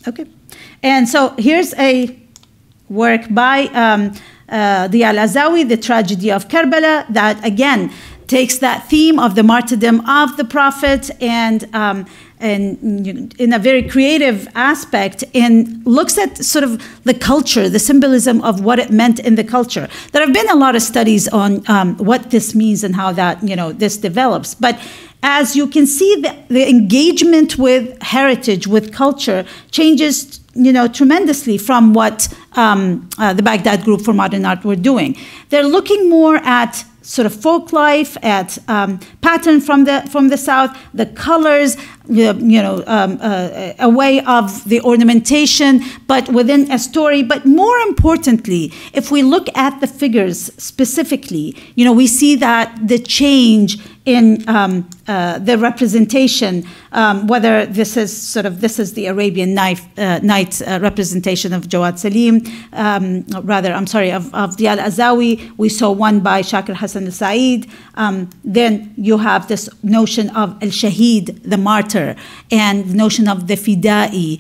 okay. And so here's a work by Diyal Azawi, The Tragedy of Karbala, that again takes that theme of the martyrdom of the Prophet and in a very creative aspect, and looks at sort of the culture, the symbolism of what it meant in the culture. There have been a lot of studies on what this means and how that, this develops. But as you can see, the engagement with heritage, with culture, changes, tremendously from what the Baghdad Group for Modern Art were doing. They're looking more at sort of folk life, at pattern from the south, the colors, a way of the ornamentation, but within a story. But more importantly, if we look at the figures specifically, we see that the change in the representation, whether this is the Arabian Nights representation of Jawad Salim, of Diyal Azawi. We saw one by Shakir Hassan al-Said. Then you have this notion of al-Shahid, the martyr, and the notion of the Fida'i,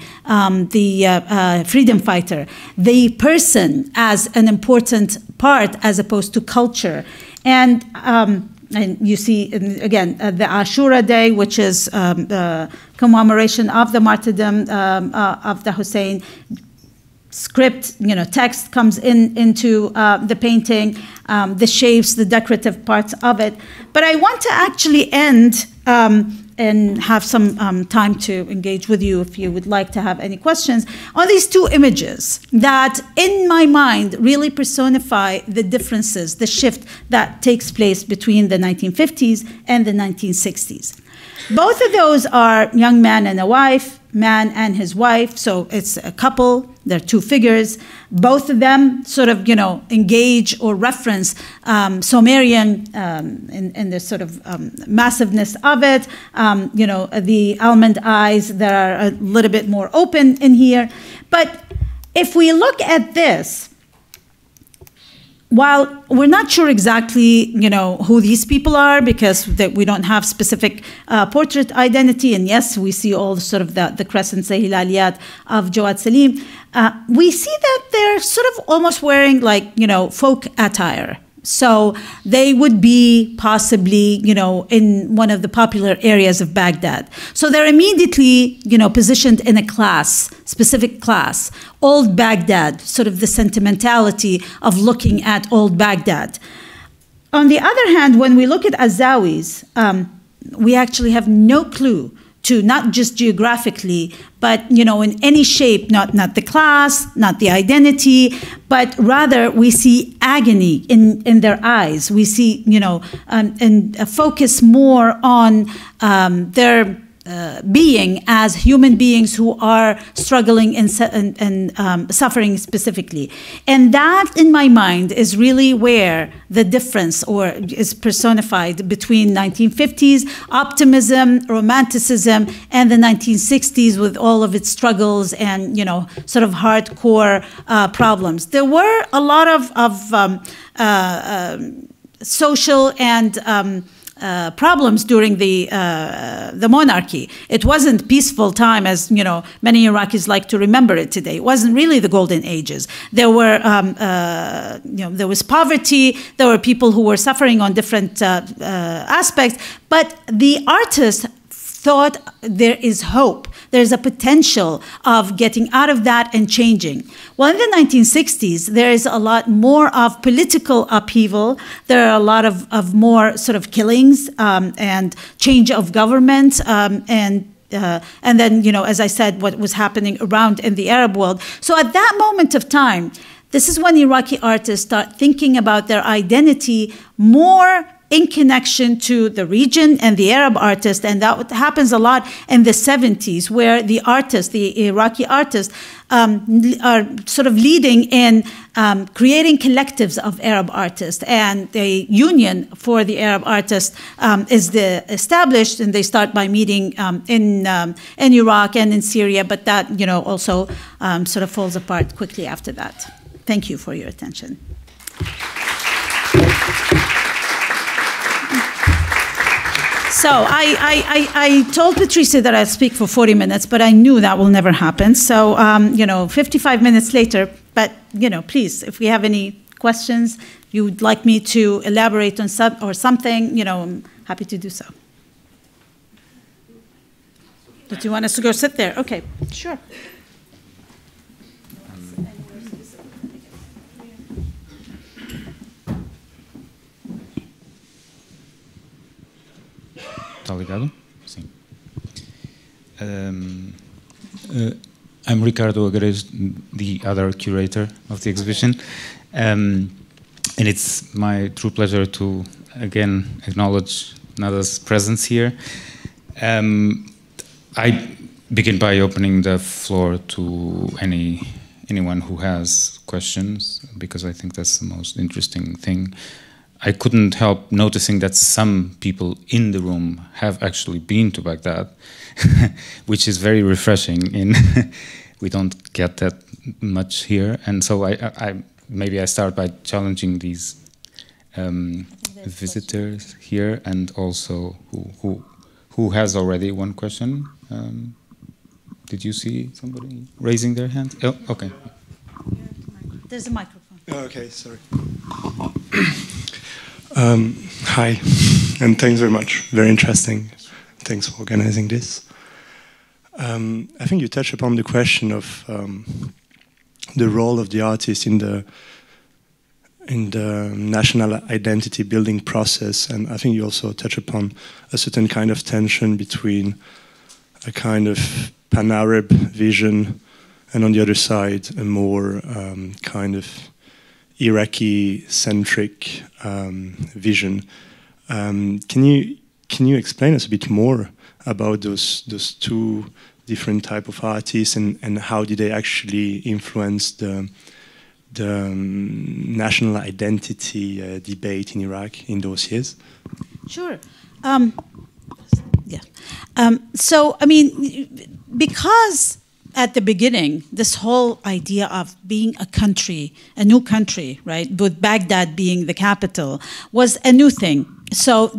the freedom fighter, the person as an important part as opposed to culture. And you see, again, the Ashura Day, which is commemoration of the martyrdom of the Hussein. Script, text comes into the painting, the shapes, the decorative parts of it. But I want to actually end and have some time to engage with you if you would like to have any questions on these two images that, in my mind, really personify the differences, the shift that takes place between the 1950s and the 1960s. Both of those are young man and a wife, man and his wife, so it's a couple, they're two figures. Both of them sort of, engage or reference Sumerian in the sort of massiveness of it, the almond eyes that are a little bit more open in here. But if we look at this, while we're not sure exactly, who these people are, because we don't have specific portrait identity, and yes, we see all sort of the crescents, the hilaliyat of Jawad Salim, we see that they're sort of almost wearing like, folk attire. So they would be possibly, in one of the popular areas of Baghdad. So they're immediately, positioned in a class, specific class. Old Baghdad, sort of the sentimentality of looking at old Baghdad. on the other hand, when we look at Azawis, we actually have no clue to, not just geographically, but in any shape, not the class, not the identity, but rather we see agony in their eyes. We see, and focus more on their being as human beings who are struggling and suffering specifically. And that, in my mind, is really where the difference is personified between 1950s optimism, romanticism, and the 1960s with all of its struggles and, sort of hardcore problems. There were a lot of social and problems during the monarchy. It wasn't peaceful time, as many Iraqis like to remember it today. It wasn't really the golden ages. There were there was poverty. There were people who were suffering on different aspects. But the artists thought there is hope. There's a potential of getting out of that and changing. Well, in the 1960s, there is a lot more of political upheaval. There are a lot of more sort of killings and change of government and then, as I said, what was happening around in the Arab world. So at that moment of time, this is when Iraqi artists start thinking about their identity more in connection to the region and the Arab artist, and that happens a lot in the 70s, where the artists, the Iraqi artists, are sort of leading in creating collectives of Arab artists, and the union for the Arab artists is established, and they start by meeting in Iraq and in Syria, but that also sort of falls apart quickly after that. Thank you for your attention. So I told Patricia that I'd speak for 40 minutes, but I knew that will never happen. So, 55 minutes later, but, please, if we have any questions, you would like me to elaborate on something, I'm happy to do so. Did you want us to go sit there? Okay, sure. Está ligado? Sim. I'm Ricardo Agres, the other curator of the exhibition. And it's my true pleasure to, again, acknowledge Nada's presence here. I begin by opening the floor to anyone who has questions, because I think that's the most interesting thing. I couldn't help noticing that some people in the room have actually been to Baghdad, which is very refreshing. We don't get that much here, and so maybe I start by challenging these visitors here, and also who has already one question. Did you see somebody raising their hand? Oh, okay. There's a microphone. Oh, okay, sorry. Hi, and thanks very much. Very interesting. Thanks for organizing this. I think you touched upon the question of the role of the artist in the national identity building process, and I think you also touch upon a certain kind of tension between a kind of pan-Arab vision and on the other side a more kind of Iraqi-centric vision. Can you explain us a bit more about those two different type of artists, and how did they actually influence the national identity debate in Iraq in those years? Sure. Yeah. So, I mean, because at the beginning, this whole idea of being a country, a new country, right, with Baghdad being the capital, was a new thing. So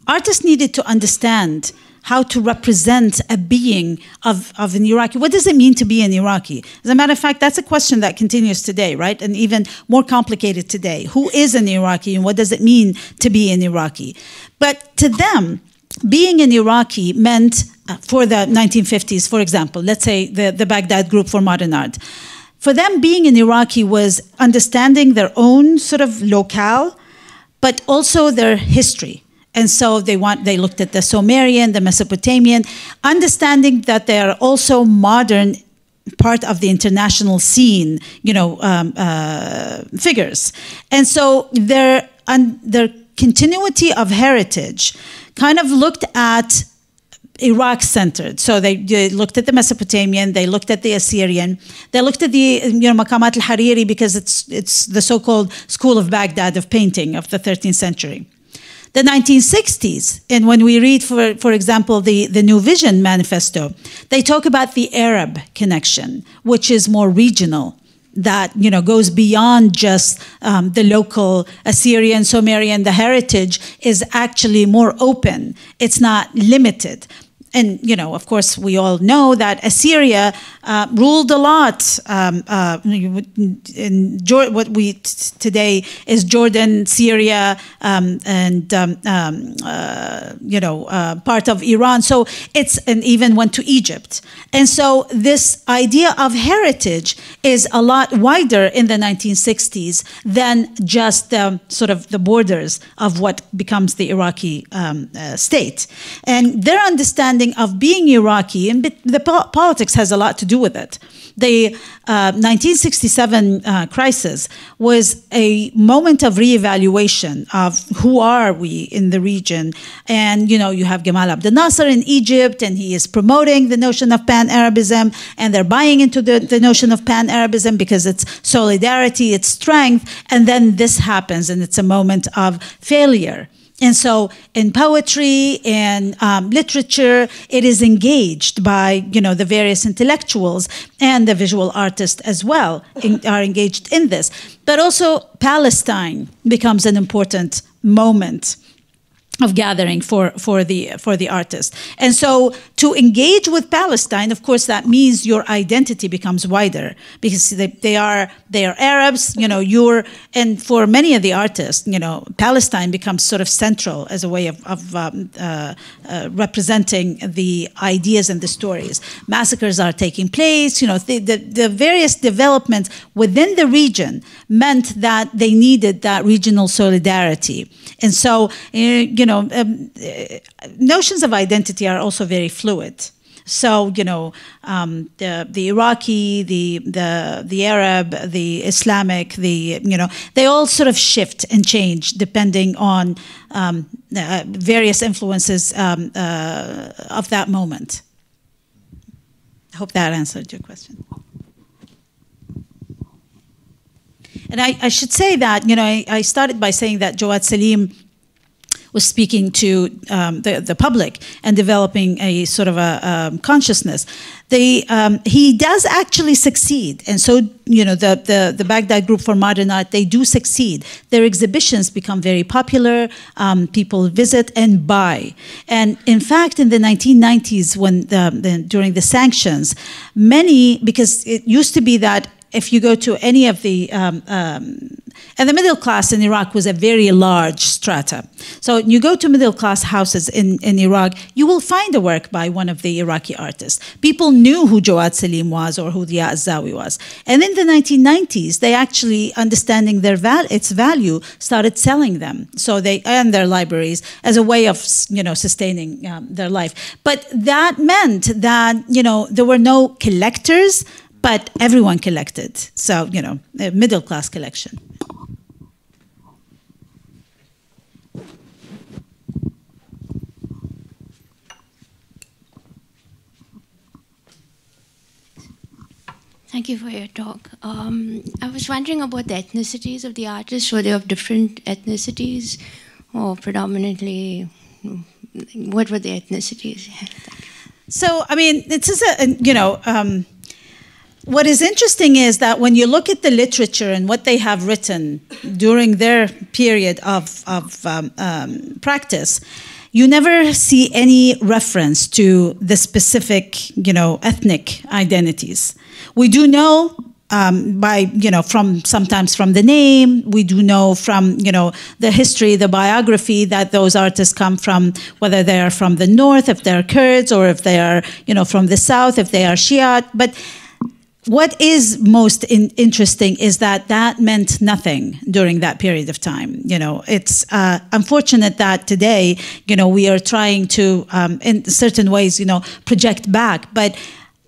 artists needed to understand how to represent a being of an Iraqi. What does it mean to be an Iraqi? As a matter of fact, that's a question that continues today, right? And even more complicated today. Who is an Iraqi, and what does it mean to be an Iraqi? But to them, being an Iraqi meant, for the 1950s, for example, let's say the Baghdad Group for Modern Art. For them, being an Iraqi was understanding their own sort of locale, but also their history. And so they looked at the Sumerian, the Mesopotamian, understanding that they are also modern part of the international scene, figures. And so their continuity of heritage kind of looked at Iraq-centered. So they looked at the Mesopotamian, they looked at the Assyrian, they looked at the Maqamat al-Hariri because it's the so-called school of Baghdad of painting of the 13th century. The 1960s, and when we read, for example, the New Vision manifesto, they talk about the Arab connection, which is more regional, that goes beyond just the local Assyrian, Sumerian. The heritage is actually more open. It's not limited. And, of course, we all know that Assyria ruled a lot in what we today is Jordan, Syria, and part of Iran. So and even went to Egypt. And so this idea of heritage is a lot wider in the 1960s than just sort of the borders of what becomes the Iraqi state. And their understanding of being Iraqi, and the politics has a lot to do with it. The 1967 crisis was a moment of reevaluation of who are we in the region. And, you have Gamal Abdel Nasser in Egypt, and he is promoting the notion of Pan-Arabism, and they're buying into the notion of Pan-Arabism because it's solidarity, it's strength, and then this happens, and it's a moment of failure. And so in poetry and literature, it is engaged by, the various intellectuals, and the visual artists as well are engaged in this. But also Palestine becomes an important moment of gathering for the artist. And so to engage with Palestine, of course, that means your identity becomes wider because they are Arabs, and for many of the artists, Palestine becomes sort of central as a way of representing the ideas and the stories. Massacres are taking place, the various developments within the region meant that they needed that regional solidarity. And so, notions of identity are also very fluid. So, the Iraqi, the Arab, the Islamic, they all sort of shift and change depending on various influences of that moment. I hope that answered your question. And I should say that, I started by saying that Jawad Salim was speaking to the public and developing a sort of a consciousness. He does actually succeed. And so, the Baghdad Group for Modern Art, they do succeed. Their exhibitions become very popular. People visit and buy. And in fact, in the 1990s, during the sanctions, because it used to be that if you go to any of and the middle class in Iraq was a very large strata. So you go to middle class houses in Iraq, you will find a work by one of the Iraqi artists. People knew who Jawad Salim was or who Diya Az-Zawi was. And in the 1990s, they actually, understanding its value, started selling them. So and their libraries as a way of, sustaining their life. But that meant that, there were no collectors, but everyone collected. So, a middle class collection. Thank you for your talk. I was wondering about the ethnicities of the artists. Were they of different ethnicities or predominantly, what were the ethnicities? So, this is what is interesting is that when you look at the literature and what they have written during their period of practice, you never see any reference to the specific, ethnic identities. We do know sometimes from the name, we do know from, the history, the biography that those artists come from, whether they are from the north, if they're Kurds, or if they are, from the south, if they are Shiite. But what is most interesting is that that meant nothing during that period of time. You know, it's unfortunate that today, you know, we are trying to, in certain ways, you know, project back. But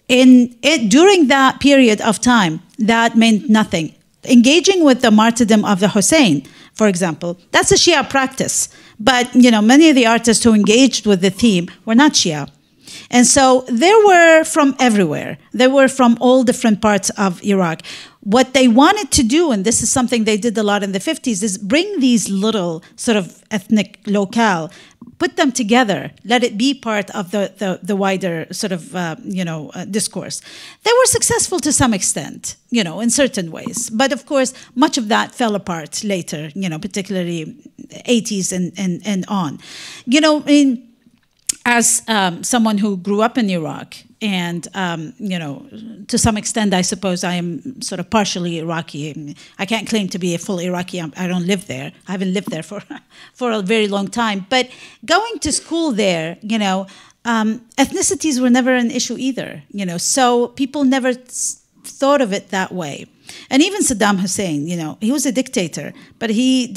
during that period of time, that meant nothing. Engaging with the martyrdom of the Hussein, for example, that's a Shia practice. But, you know, many of the artists who engaged with the theme were not Shia. And so they were from everywhere. They were from all different parts of Iraq. What they wanted to do, and this is something they did a lot in the 50s, is bring these little sort of ethnic locale, put them together, let it be part of the wider sort of, discourse. They were successful to some extent, you know, in certain ways. But of course, much of that fell apart later, you know, particularly 80s and on. You know, as someone who grew up in Iraq, and, you know, to some extent, I suppose I am sort of partially Iraqi. I can't claim to be a full Iraqi. I don't live there. I haven't lived there for a very long time. But going to school there, you know, ethnicities were never an issue either, you know, so people never thought of it that way. And even Saddam Hussein, you know, he was a dictator, but he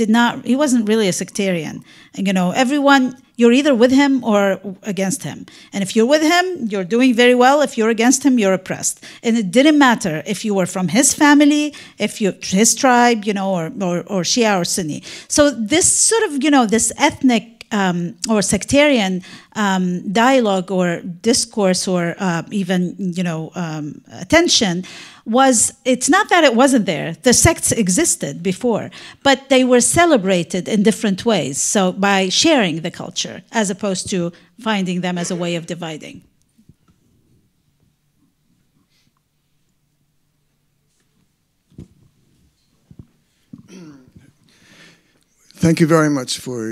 wasn't really a sectarian. And, you know, everyone, you're either with him or against him. And if you're with him, you're doing very well. If you're against him, you're oppressed. And it didn't matter if you were from his family, if you his tribe, you know, or Shia or Sunni. So this sort of, you know, this ethnic or sectarian dialogue or discourse or even, you know, attention it's not that it wasn't there. The sects existed before, but they were celebrated in different ways. So by sharing the culture as opposed to finding them as a way of dividing. Thank you very much for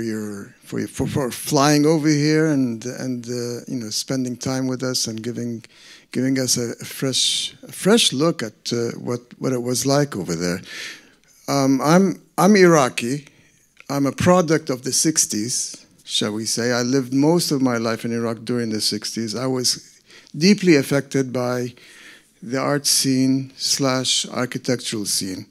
flying over here and you know, spending time with us and giving us a fresh look at what it was like over there. I'm Iraqi. I'm a product of the 60s, shall we say. I lived most of my life in Iraq during the 60s. I was deeply affected by the art scene / architectural scene.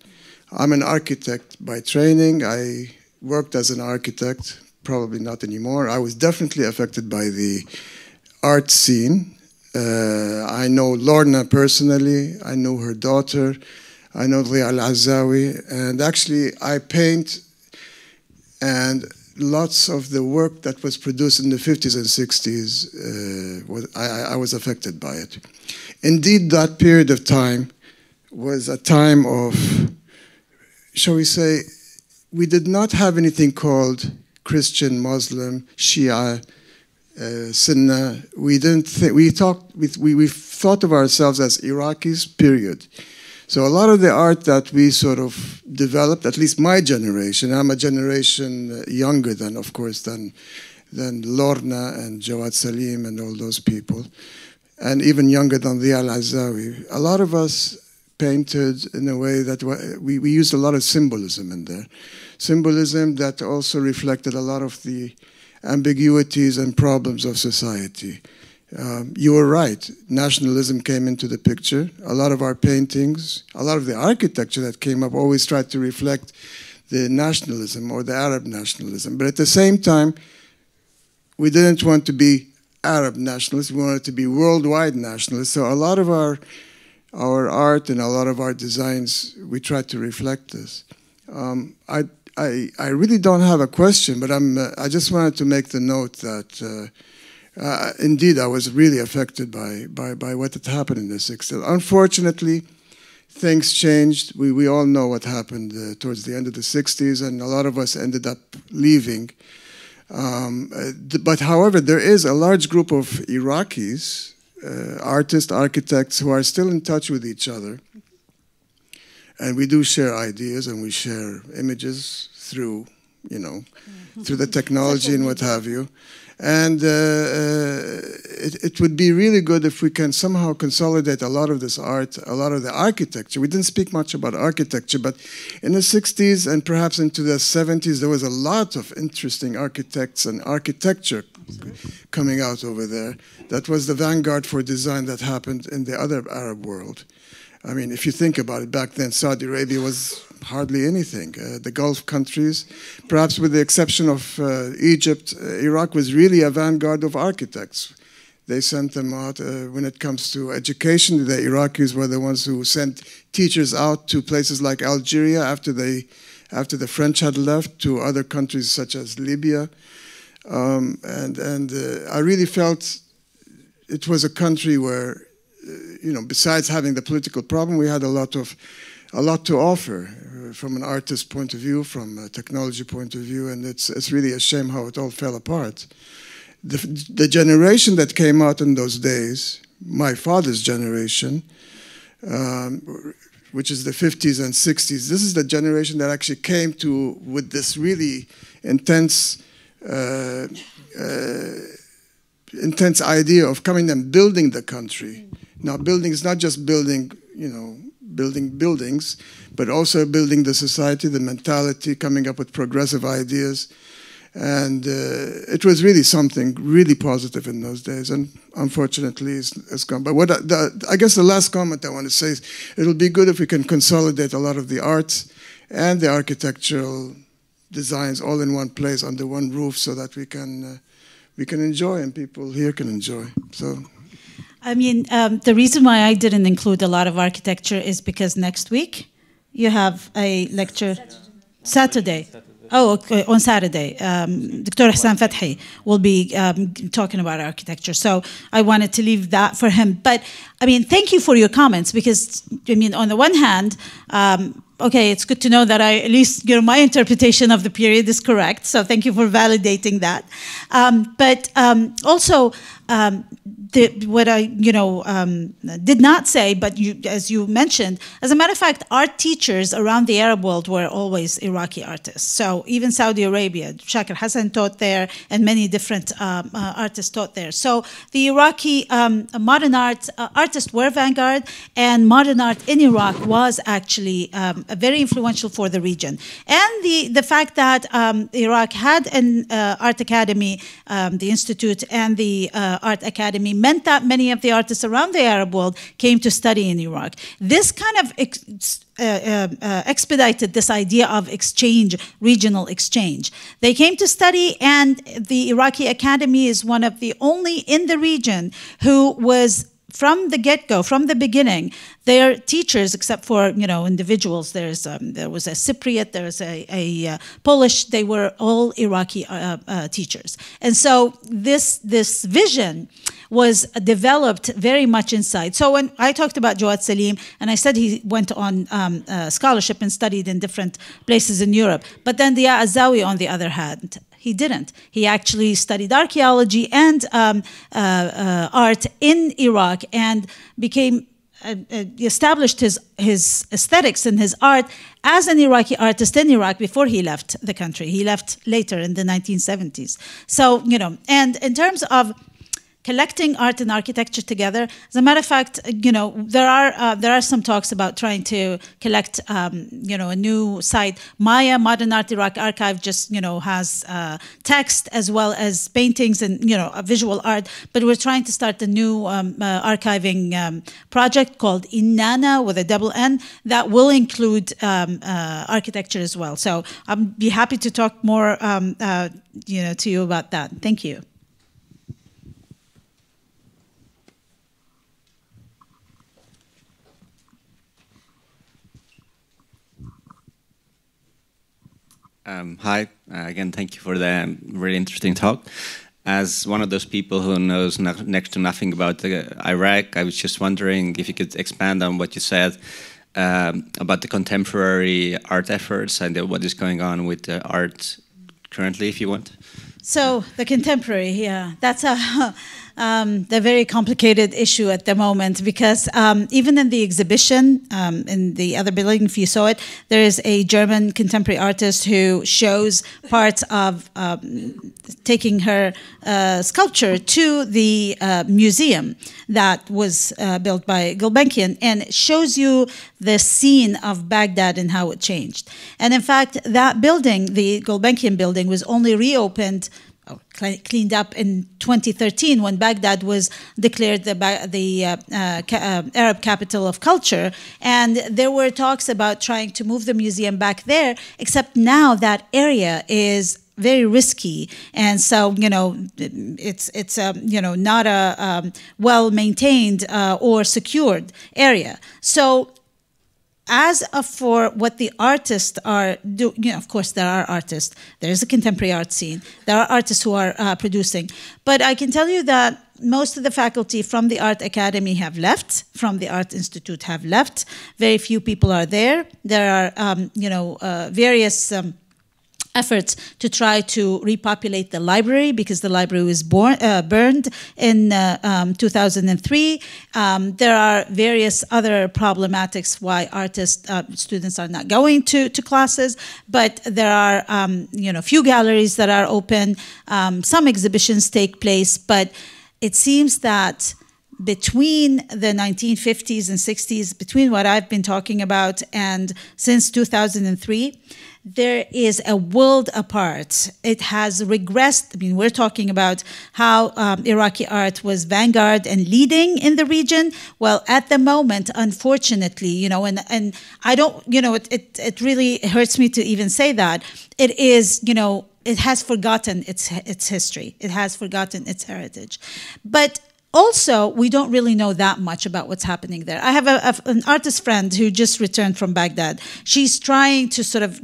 I'm an architect by training. I worked as an architect, probably not anymore. I was definitely affected by the art scene. I know Lorna personally. I know her daughter. I know Ria Al-Azawi. And actually, I paint, and lots of the work that was produced in the 50s and 60s, I was affected by it. Indeed, that period of time was a time of, shall we say, we did not have anything called Christian, Muslim, Shia, Sunna. We didn't think, we thought of ourselves as Iraqis, period. So a lot of the art that we sort of developed, at least my generation, I'm a generation younger than, of course, than Lorna and Jawad Salim and all those people, and even younger than Ria Al-Azawi. A lot of us painted in a way that we used a lot of symbolism in there. Symbolism that also reflected a lot of the ambiguities and problems of society. You were right. Nationalism came into the picture. A lot of our paintings, a lot of the architecture that came up always tried to reflect the nationalism or the Arab nationalism. But at the same time, we didn't want to be Arab nationalists. We wanted to be worldwide nationalists. So a lot of our art and a lot of our designs, we tried to reflect this. I really don't have a question, but I just wanted to make the note that indeed I was really affected by what had happened in the 60s. Unfortunately, things changed. We all know what happened towards the end of the 60s, and a lot of us ended up leaving. But however, there is a large group of Iraqis, artists, architects, who are still in touch with each other. And we do share ideas and we share images through, you know, through the technology and what have you. And it would be really good if we can somehow consolidate a lot of this art, a lot of the architecture. We didn't speak much about architecture, but in the 60s and perhaps into the 70s, there was a lot of interesting architects and architecture coming out over there. That was the vanguard for design that happened in the other Arab world. I mean, if you think about it, back then Saudi Arabia was hardly anything. The Gulf countries, perhaps with the exception of Egypt, Iraq was really a vanguard of architects. They sent them out. When it comes to education, the Iraqis were the ones who sent teachers out to places like Algeria after the French had left, to other countries such as Libya. I really felt it was a country where, besides having the political problem, we had a lot to offer from an artist point of view, from a technology point of view, and it's really a shame how it all fell apart. The generation that came out in those days, my father's generation, which is the 50s and 60s, this is the generation that actually came to with this really intense idea of coming and building the country. Now, building is not just building, building buildings, but also building the society, the mentality, coming up with progressive ideas. And it was really something really positive in those days, and unfortunately it's gone. But I guess the last comment I want to say is it'll be good if we can consolidate a lot of the arts and the architectural designs all in one place under one roof, so that we can enjoy and people here can enjoy. So, I mean, the reason why I didn't include a lot of architecture is because next week you have a lecture. Saturday. Oh, okay. On Saturday, Dr. Hassan Fathi will be talking about architecture. So I wanted to leave that for him. But, I mean, thank you for your comments, because, I mean, on the one hand, okay, it's good to know that at least, my interpretation of the period is correct. So thank you for validating that. But also, what I, did not say, but as you mentioned, as a matter of fact, art teachers around the Arab world were always Iraqi artists. So even Saudi Arabia, Shakir Hassan taught there, and many different artists taught there. So the Iraqi modern art artists were vanguard, and modern art in Iraq was actually very influential for the region. And the fact that Iraq had an art academy, the Institute and the Art Academy, meant that many of the artists around the Arab world came to study in Iraq. This kind of expedited this idea of exchange, regional exchange. They came to study, and the Iraqi Academy is one of the only in the region who was, from the get-go, from the beginning, their teachers, except for individuals, there was a Cypriot, there was a Polish. They were all Iraqi teachers, and so this vision was developed very much inside. So when I talked about Jawad Salim, and I said he went on scholarship and studied in different places in Europe, but then Diya Azawi, on the other hand, he didn't. He actually studied archaeology and art in Iraq, and became established his aesthetics and his art as an Iraqi artist in Iraq before he left the country. He left later in the 1970s. So, and in terms of collecting art and architecture together. As a matter of fact, there are some talks about trying to collect, a new site. Maya Modern Art Iraq Archive just, has text as well as paintings and, visual art. But we're trying to start a new archiving project called Inana with a double N that will include architecture as well. So I'll be happy to talk more, to you about that. Thank you. Hi, again, thank you for the really interesting talk. As one of those people who knows next to nothing about Iraq, I was just wondering if you could expand on what you said about the contemporary art efforts and what is going on with the art currently, if you want. So the contemporary, yeah, that's a very complicated issue at the moment, because even in the exhibition in the other building, if you saw it, there is a German contemporary artist who shows parts of taking her sculpture to the museum that was built by Gulbenkian, and shows you the scene of Baghdad and how it changed. And in fact, that building, the Gulbenkian building, was only reopened cleaned up in 2013 when Baghdad was declared the Arab capital of culture. And there were talks about trying to move the museum back there, except now that area is very risky, and so it's not a well-maintained or secured area. So as for what the artists are doing, of course there are artists, there is a contemporary art scene, there are artists who are producing, but I can tell you that most of the faculty from the Art Academy have left, from the Art Institute have left. Very few people are there. There are various efforts to try to repopulate the library because the library was burned in 2003. There are various other problematics why students are not going to classes, but there are few galleries that are open. Some exhibitions take place, but it seems that between the 1950s and 60s, between what I've been talking about and since 2003, there is a world apart. It has regressed. I mean, we're talking about how Iraqi art was vanguard and leading in the region. Well, at the moment, unfortunately, and I don't, it really hurts me to even say that. It is, it has forgotten its history. It has forgotten its heritage. But also, we don't really know that much about what's happening there. I have an artist friend who just returned from Baghdad. She's trying to sort of,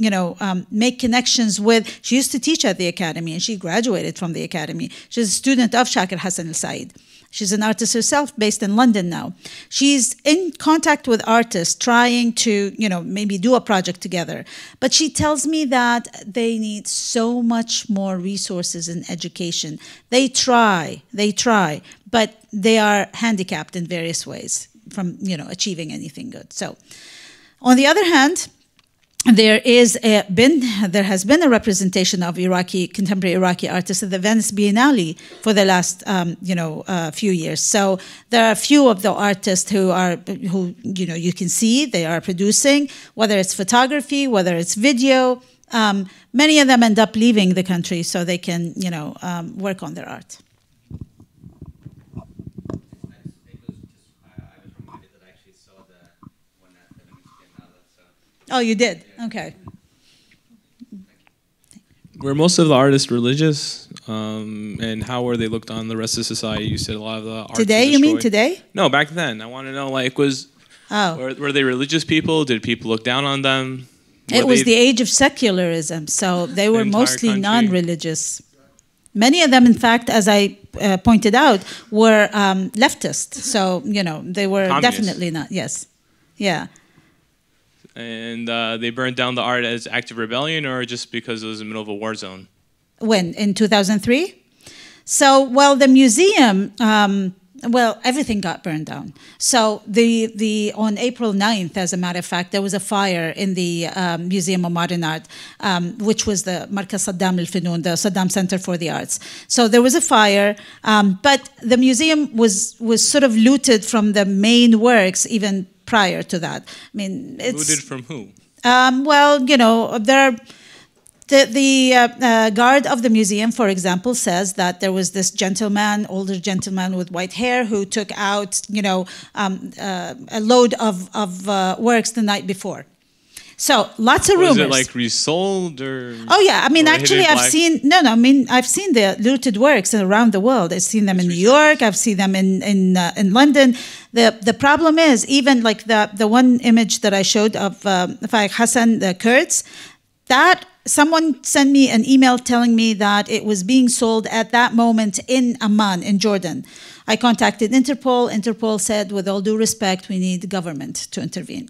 make connections with, she used to teach at the academy and she graduated from the academy. She's a student of Shakir Hassan al-Said. She's an artist herself based in London now. She's in contact with artists trying to, maybe do a project together. But she tells me that they need so much more resources in education. They try, but they are handicapped in various ways from, achieving anything good. So, on the other hand, there has been a representation of contemporary Iraqi artists at the Venice Biennale for the last few years. So there are a few of the artists who you can see they are producing, whether it's photography, whether it's video. Many of them end up leaving the country so they can work on their art. Oh, you did? Okay. Were most of the artists religious? And how were they looked on the rest of society? You said a lot of the arts today, you mean today? No, back then. I want to know, were they religious people? Did people look down on them? It was the age of secularism, so they were mostly non-religious. Many of them, in fact, as I pointed out, were leftist. So, they were communist. Definitely not. Yes. Yeah. And they burned down the art as active rebellion or just because it was in the middle of a war zone? When? In 2003? So, well, the museum, everything got burned down. So on April 9th, as a matter of fact, there was a fire in the Museum of Modern Art, which was the Markaz Saddam al-Funun, the Saddam Center for the Arts. So there was a fire, but the museum was sort of looted from the main works even prior to that. I mean, it's looted from who? There are the guard of the museum, for example, says that there was this older gentleman with white hair who took out, a load of works the night before. So lots of rumors. Was it like resold or? Oh yeah, I mean actually I've seen I've seen the looted works around the world. I've seen them in New York. I've seen them in London. The problem is even like the one image that I showed of Faik Hassan, the Kurds, that someone sent me an email telling me that it was being sold at that moment in Amman, in Jordan. I contacted Interpol. Interpol said, with all due respect, we need the government to intervene.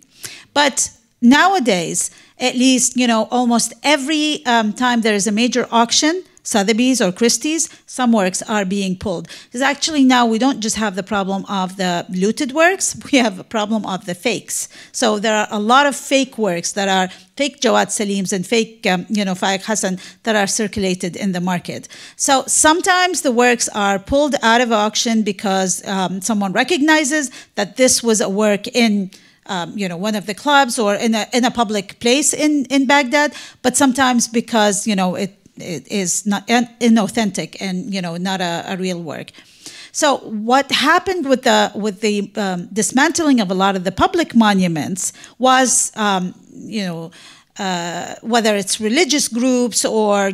But nowadays, at least, almost every time there is a major auction, Sotheby's or Christie's, some works are being pulled. Because actually now we don't just have the problem of the looted works, we have a problem of the fakes. So there are a lot of fake works that are fake Jawad Salims and fake, Faik Hassan that are circulated in the market. So sometimes the works are pulled out of auction because someone recognizes that this was a work in one of the clubs or in a public place in Baghdad, but sometimes because, is not inauthentic and not a real work. So what happened with the dismantling of a lot of the public monuments was whether it's religious groups or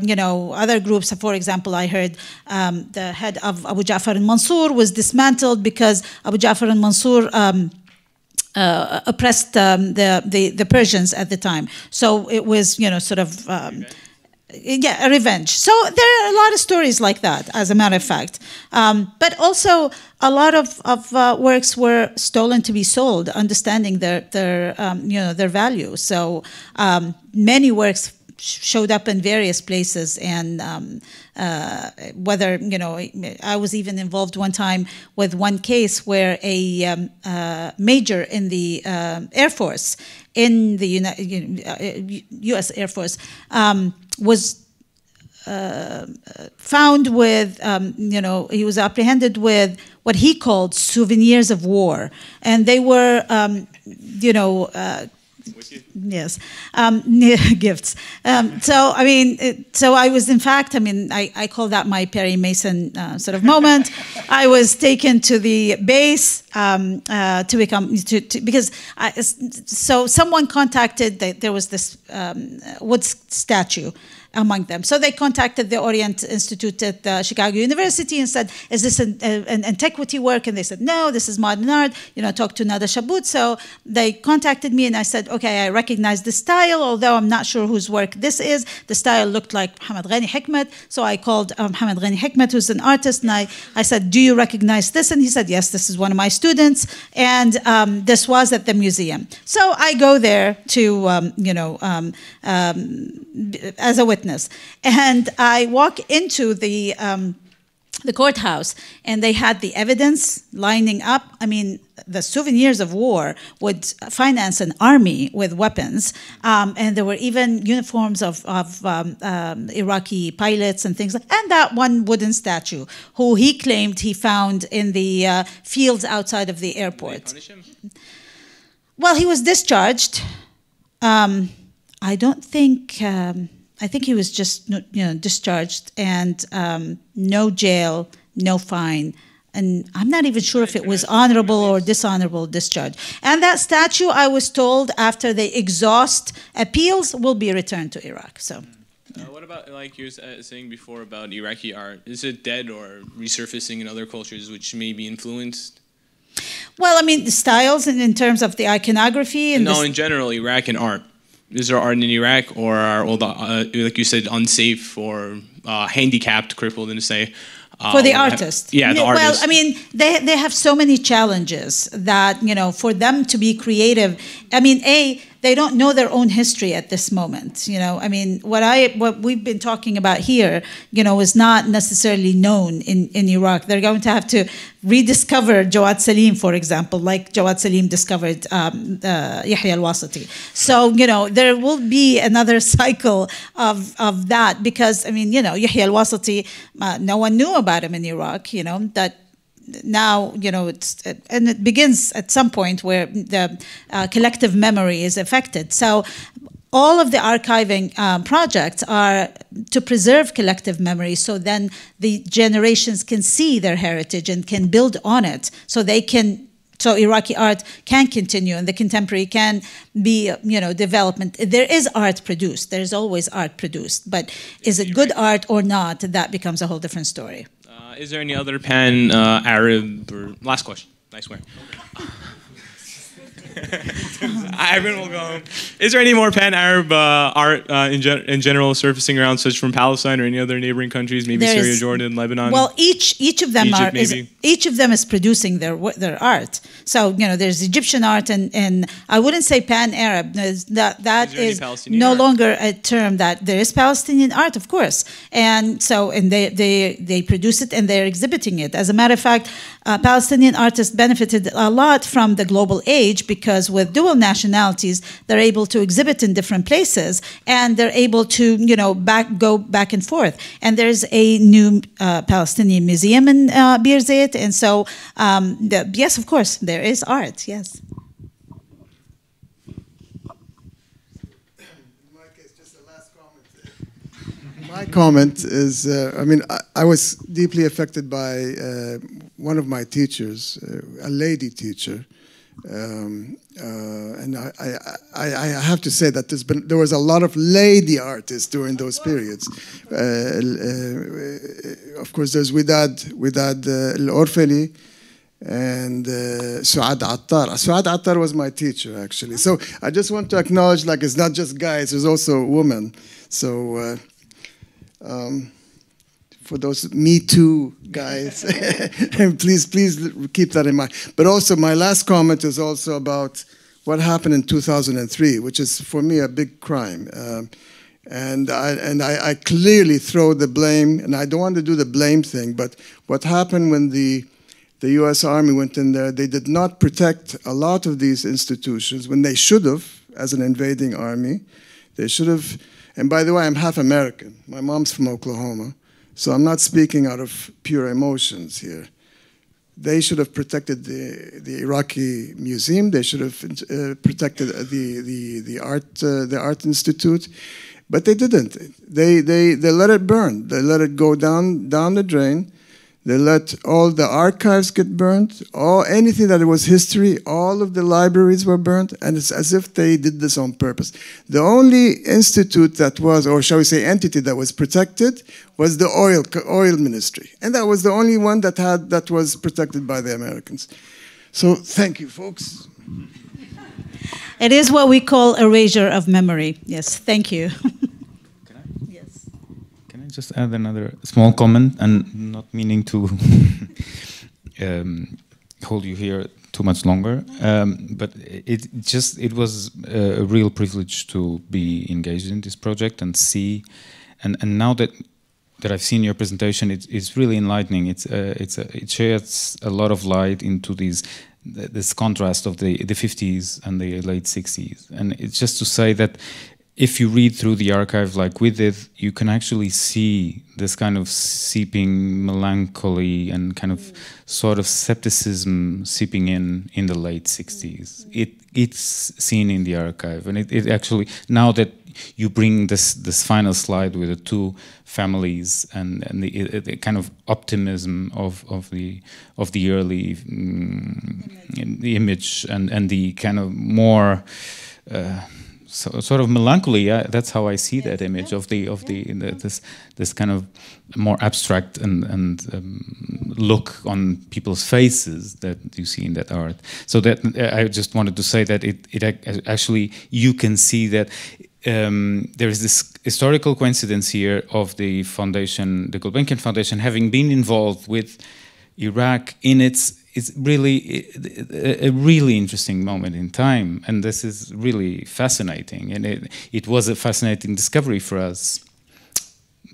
other groups. For example, I heard the head of Abu Ja'far al-Mansur was dismantled because Abu Ja'far al-Mansur oppressed the Persians at the time. So it was sort of a revenge. So there are a lot of stories like that, as a matter of fact. But also a lot of works were stolen to be sold, understanding their value. So many works showed up in various places, and whether I was even involved one time with one case where a major in the Air Force, in the U.S. Air Force, was found with, he was apprehended with what he called souvenirs of war, and they were, yes, gifts. So I was, in fact, I call that my Perry Mason sort of moment. I was taken to the base because someone contacted. There was this wood statue among them. So they contacted the Orient Institute at Chicago University and said, is this an antiquity work? And they said, no, this is modern art. Talk to Nada Shabout. So they contacted me and I said, okay, I recognize the style, although I'm not sure whose work this is. The style looked like Mohamed Ghani Hikmet. So I called Mohamed Ghani Hikmet, who's an artist, and I said, do you recognize this? And he said, yes, this is one of my students. And this was at the museum. So I go there to, as a witness. And I walk into the courthouse, and they had the evidence lining up. The souvenirs of war would finance an army with weapons, and there were even uniforms of Iraqi pilots and things like that. And that one wooden statue, who he claimed he found in the fields outside of the airport. Did they punish him? Well, he was discharged. I don't think. I think he was just discharged, and no jail, no fine. And I'm not even sure if it was honorable or dishonorable discharge. And that statue, I was told, after they exhaust appeals, will be returned to Iraq. So, what about, like you were saying before about Iraqi art? Is it dead or resurfacing in other cultures which may be influenced? Well, the styles in terms of the iconography. And in general, Iraqi art. Is there art in Iraq, or are all the, like you said, unsafe or handicapped, crippled, and say? For the artist. Yeah, the artist. Well, they have so many challenges that, for them to be creative, they don't know their own history at this moment. What we've been talking about here, is not necessarily known in Iraq. They're going to have to rediscover Jawad Salim, for example, like Jawad Salim discovered Yahya al-Wasiti. So, there will be another cycle of that because, Yahya al-Wasiti, no one knew about him in Iraq, that now, and it begins at some point where the collective memory is affected. So all of the archiving projects are to preserve collective memory, so then the generations can see their heritage and can build on it, so Iraqi art can continue and the contemporary can be, development. There is art produced. There's always art produced. But is it good art or not? That becomes a whole different story. Is there any other pan-Arab, or last question, nice way. Ivan will go home. Is there any more pan-Arab art in general surfacing around, such from Palestine or any other neighboring countries, maybe Syria, Jordan, Lebanon? Well, each of them each of them is producing their art. So there's Egyptian art, and I wouldn't say pan-Arab. That is no longer a term. That there is Palestinian art, of course, and they produce it and they're exhibiting it. As a matter of fact, Palestinian artists benefited a lot from the global age because with dual nationalities, they're able to exhibit in different places and they're able to, go back and forth. And there's a new Palestinian museum in Birzeit. And so, yes, of course, there is art, yes. My comment is, I mean, I was deeply affected by one of my teachers, a lady teacher, and I have to say that there was a lot of lady artists during those periods. Of course, there's Widad Al-Orfeli and Suad Attar. Suad Attar was my teacher, actually. So I just want to acknowledge, like, it's not just guys, there's also women. So for those Me Too guys, please keep that in mind. But also, my last comment is also about what happened in 2003, which is, for me, a big crime. And I clearly throw the blame, and I don't want to do the blame thing, but what happened when the U.S. Army went in there, they did not protect a lot of these institutions when they should have, as an invading army. They should have, and by the way, I'm half American. My mom's from Oklahoma, so I'm not speaking out of pure emotions here. They should have protected the Iraqi museum. They should have protected the art institute, but they didn't. They let it burn. They let it go down the drain. They let all the archives get burned. Anything that was history, all of the libraries were burned, and it's as if they did this on purpose. The only institute that was, or shall we say entity that was protected, was the oil ministry. And that was the only one that was protected by the Americans. So thank you, folks. It is what we call erasure of memory. Yes, thank you. Just add another small comment, and not meaning to hold you here too much longer, but it was a real privilege to be engaged in this project and see, and now that I've seen your presentation, it's really enlightening. It sheds a lot of light into this contrast of the 50s and the late 60s, and it's just to say that if you read through the archive like we did, you can actually see this kind of seeping melancholy and kind of sort of skepticism seeping in the late 60s. It's seen in the archive, and it actually, now that you bring this final slide with the two families and the kind of optimism of the early the image and the kind of more sort of melancholy. That's how I see that image of this kind of more abstract and look on people's faces that you see in that art. So that I just wanted to say that it actually, you can see that there is this historical coincidence here of the foundation, the Gulbenkian Foundation, having been involved with Iraq in it's really a really interesting moment in time, and this is really fascinating, and it was a fascinating discovery for us.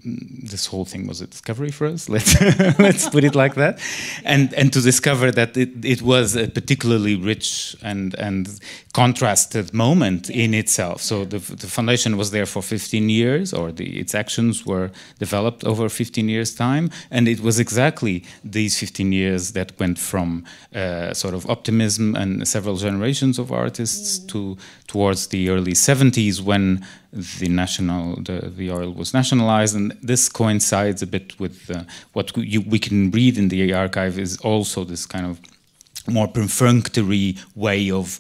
This whole thing was a discovery for us, let's put it like that, and to discover that it was a particularly rich and contrasted moment in itself. So the foundation was there for 15 years, or its actions were developed over 15 years' time, and it was exactly these 15 years that went from sort of optimism and several generations of artists towards the early 70s, when the oil was nationalized, and this coincides a bit with what we can read in the archive is also this kind of more perfunctory way of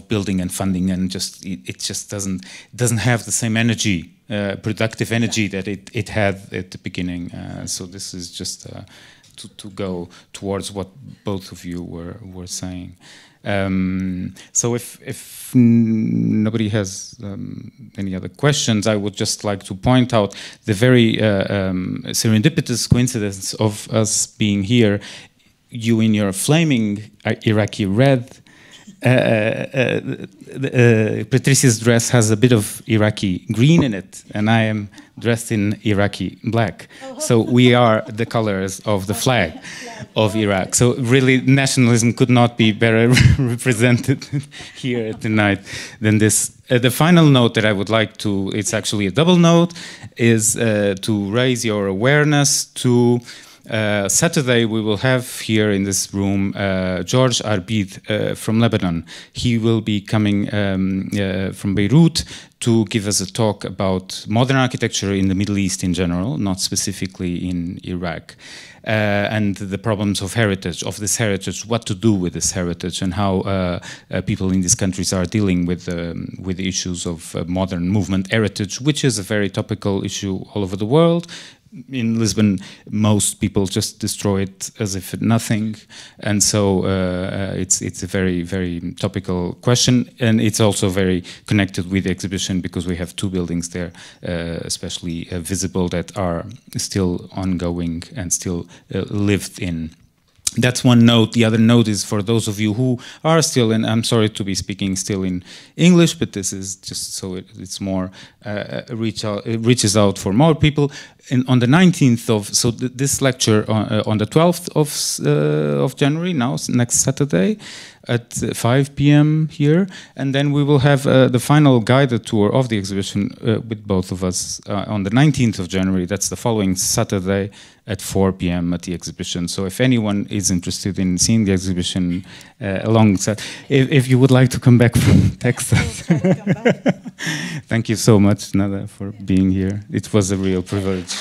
building and funding, and it just doesn't have the same energy, productive energy that it had at the beginning. So this is just to go towards what both of you were saying. So if nobody has any other questions, I would just like to point out the very serendipitous coincidence of us being here. You in your flaming Iraqi red, Patricia's dress has a bit of Iraqi green in it, and I am dressed in Iraqi black. So we are the colors of the flag of Iraq. So really, nationalism could not be better represented here tonight than this. The final note that I would like to, it's actually a double note, is to raise your awareness to Saturday, we will have here in this room George Arbid from Lebanon. He will be coming from Beirut to give us a talk about modern architecture in the Middle East in general, not specifically in Iraq. And the problems of heritage, what to do with this heritage, and how people in these countries are dealing with the issues of modern movement heritage, which is a very topical issue all over the world. In Lisbon, most people just destroy it as if it nothing, and so it's a very, very topical question, and it's also very connected with the exhibition because we have two buildings there, especially visible, that are still ongoing and still lived in. That's one note. The other note is for those of you who are still, and I'm sorry to be speaking still in English, but this is just so it's more it reaches out for more people. And on the 19th of, so this lecture on the 12th of January, now next Saturday at 5 p.m. here, and then we will have the final guided tour of the exhibition with both of us on the 19th of January. That's the following Saturday at 4 p.m. at the exhibition. So if anyone is interested in seeing the exhibition alongside, if you would like to come back from Texas. Thank you so much, Nada, for being here. It was a real privilege.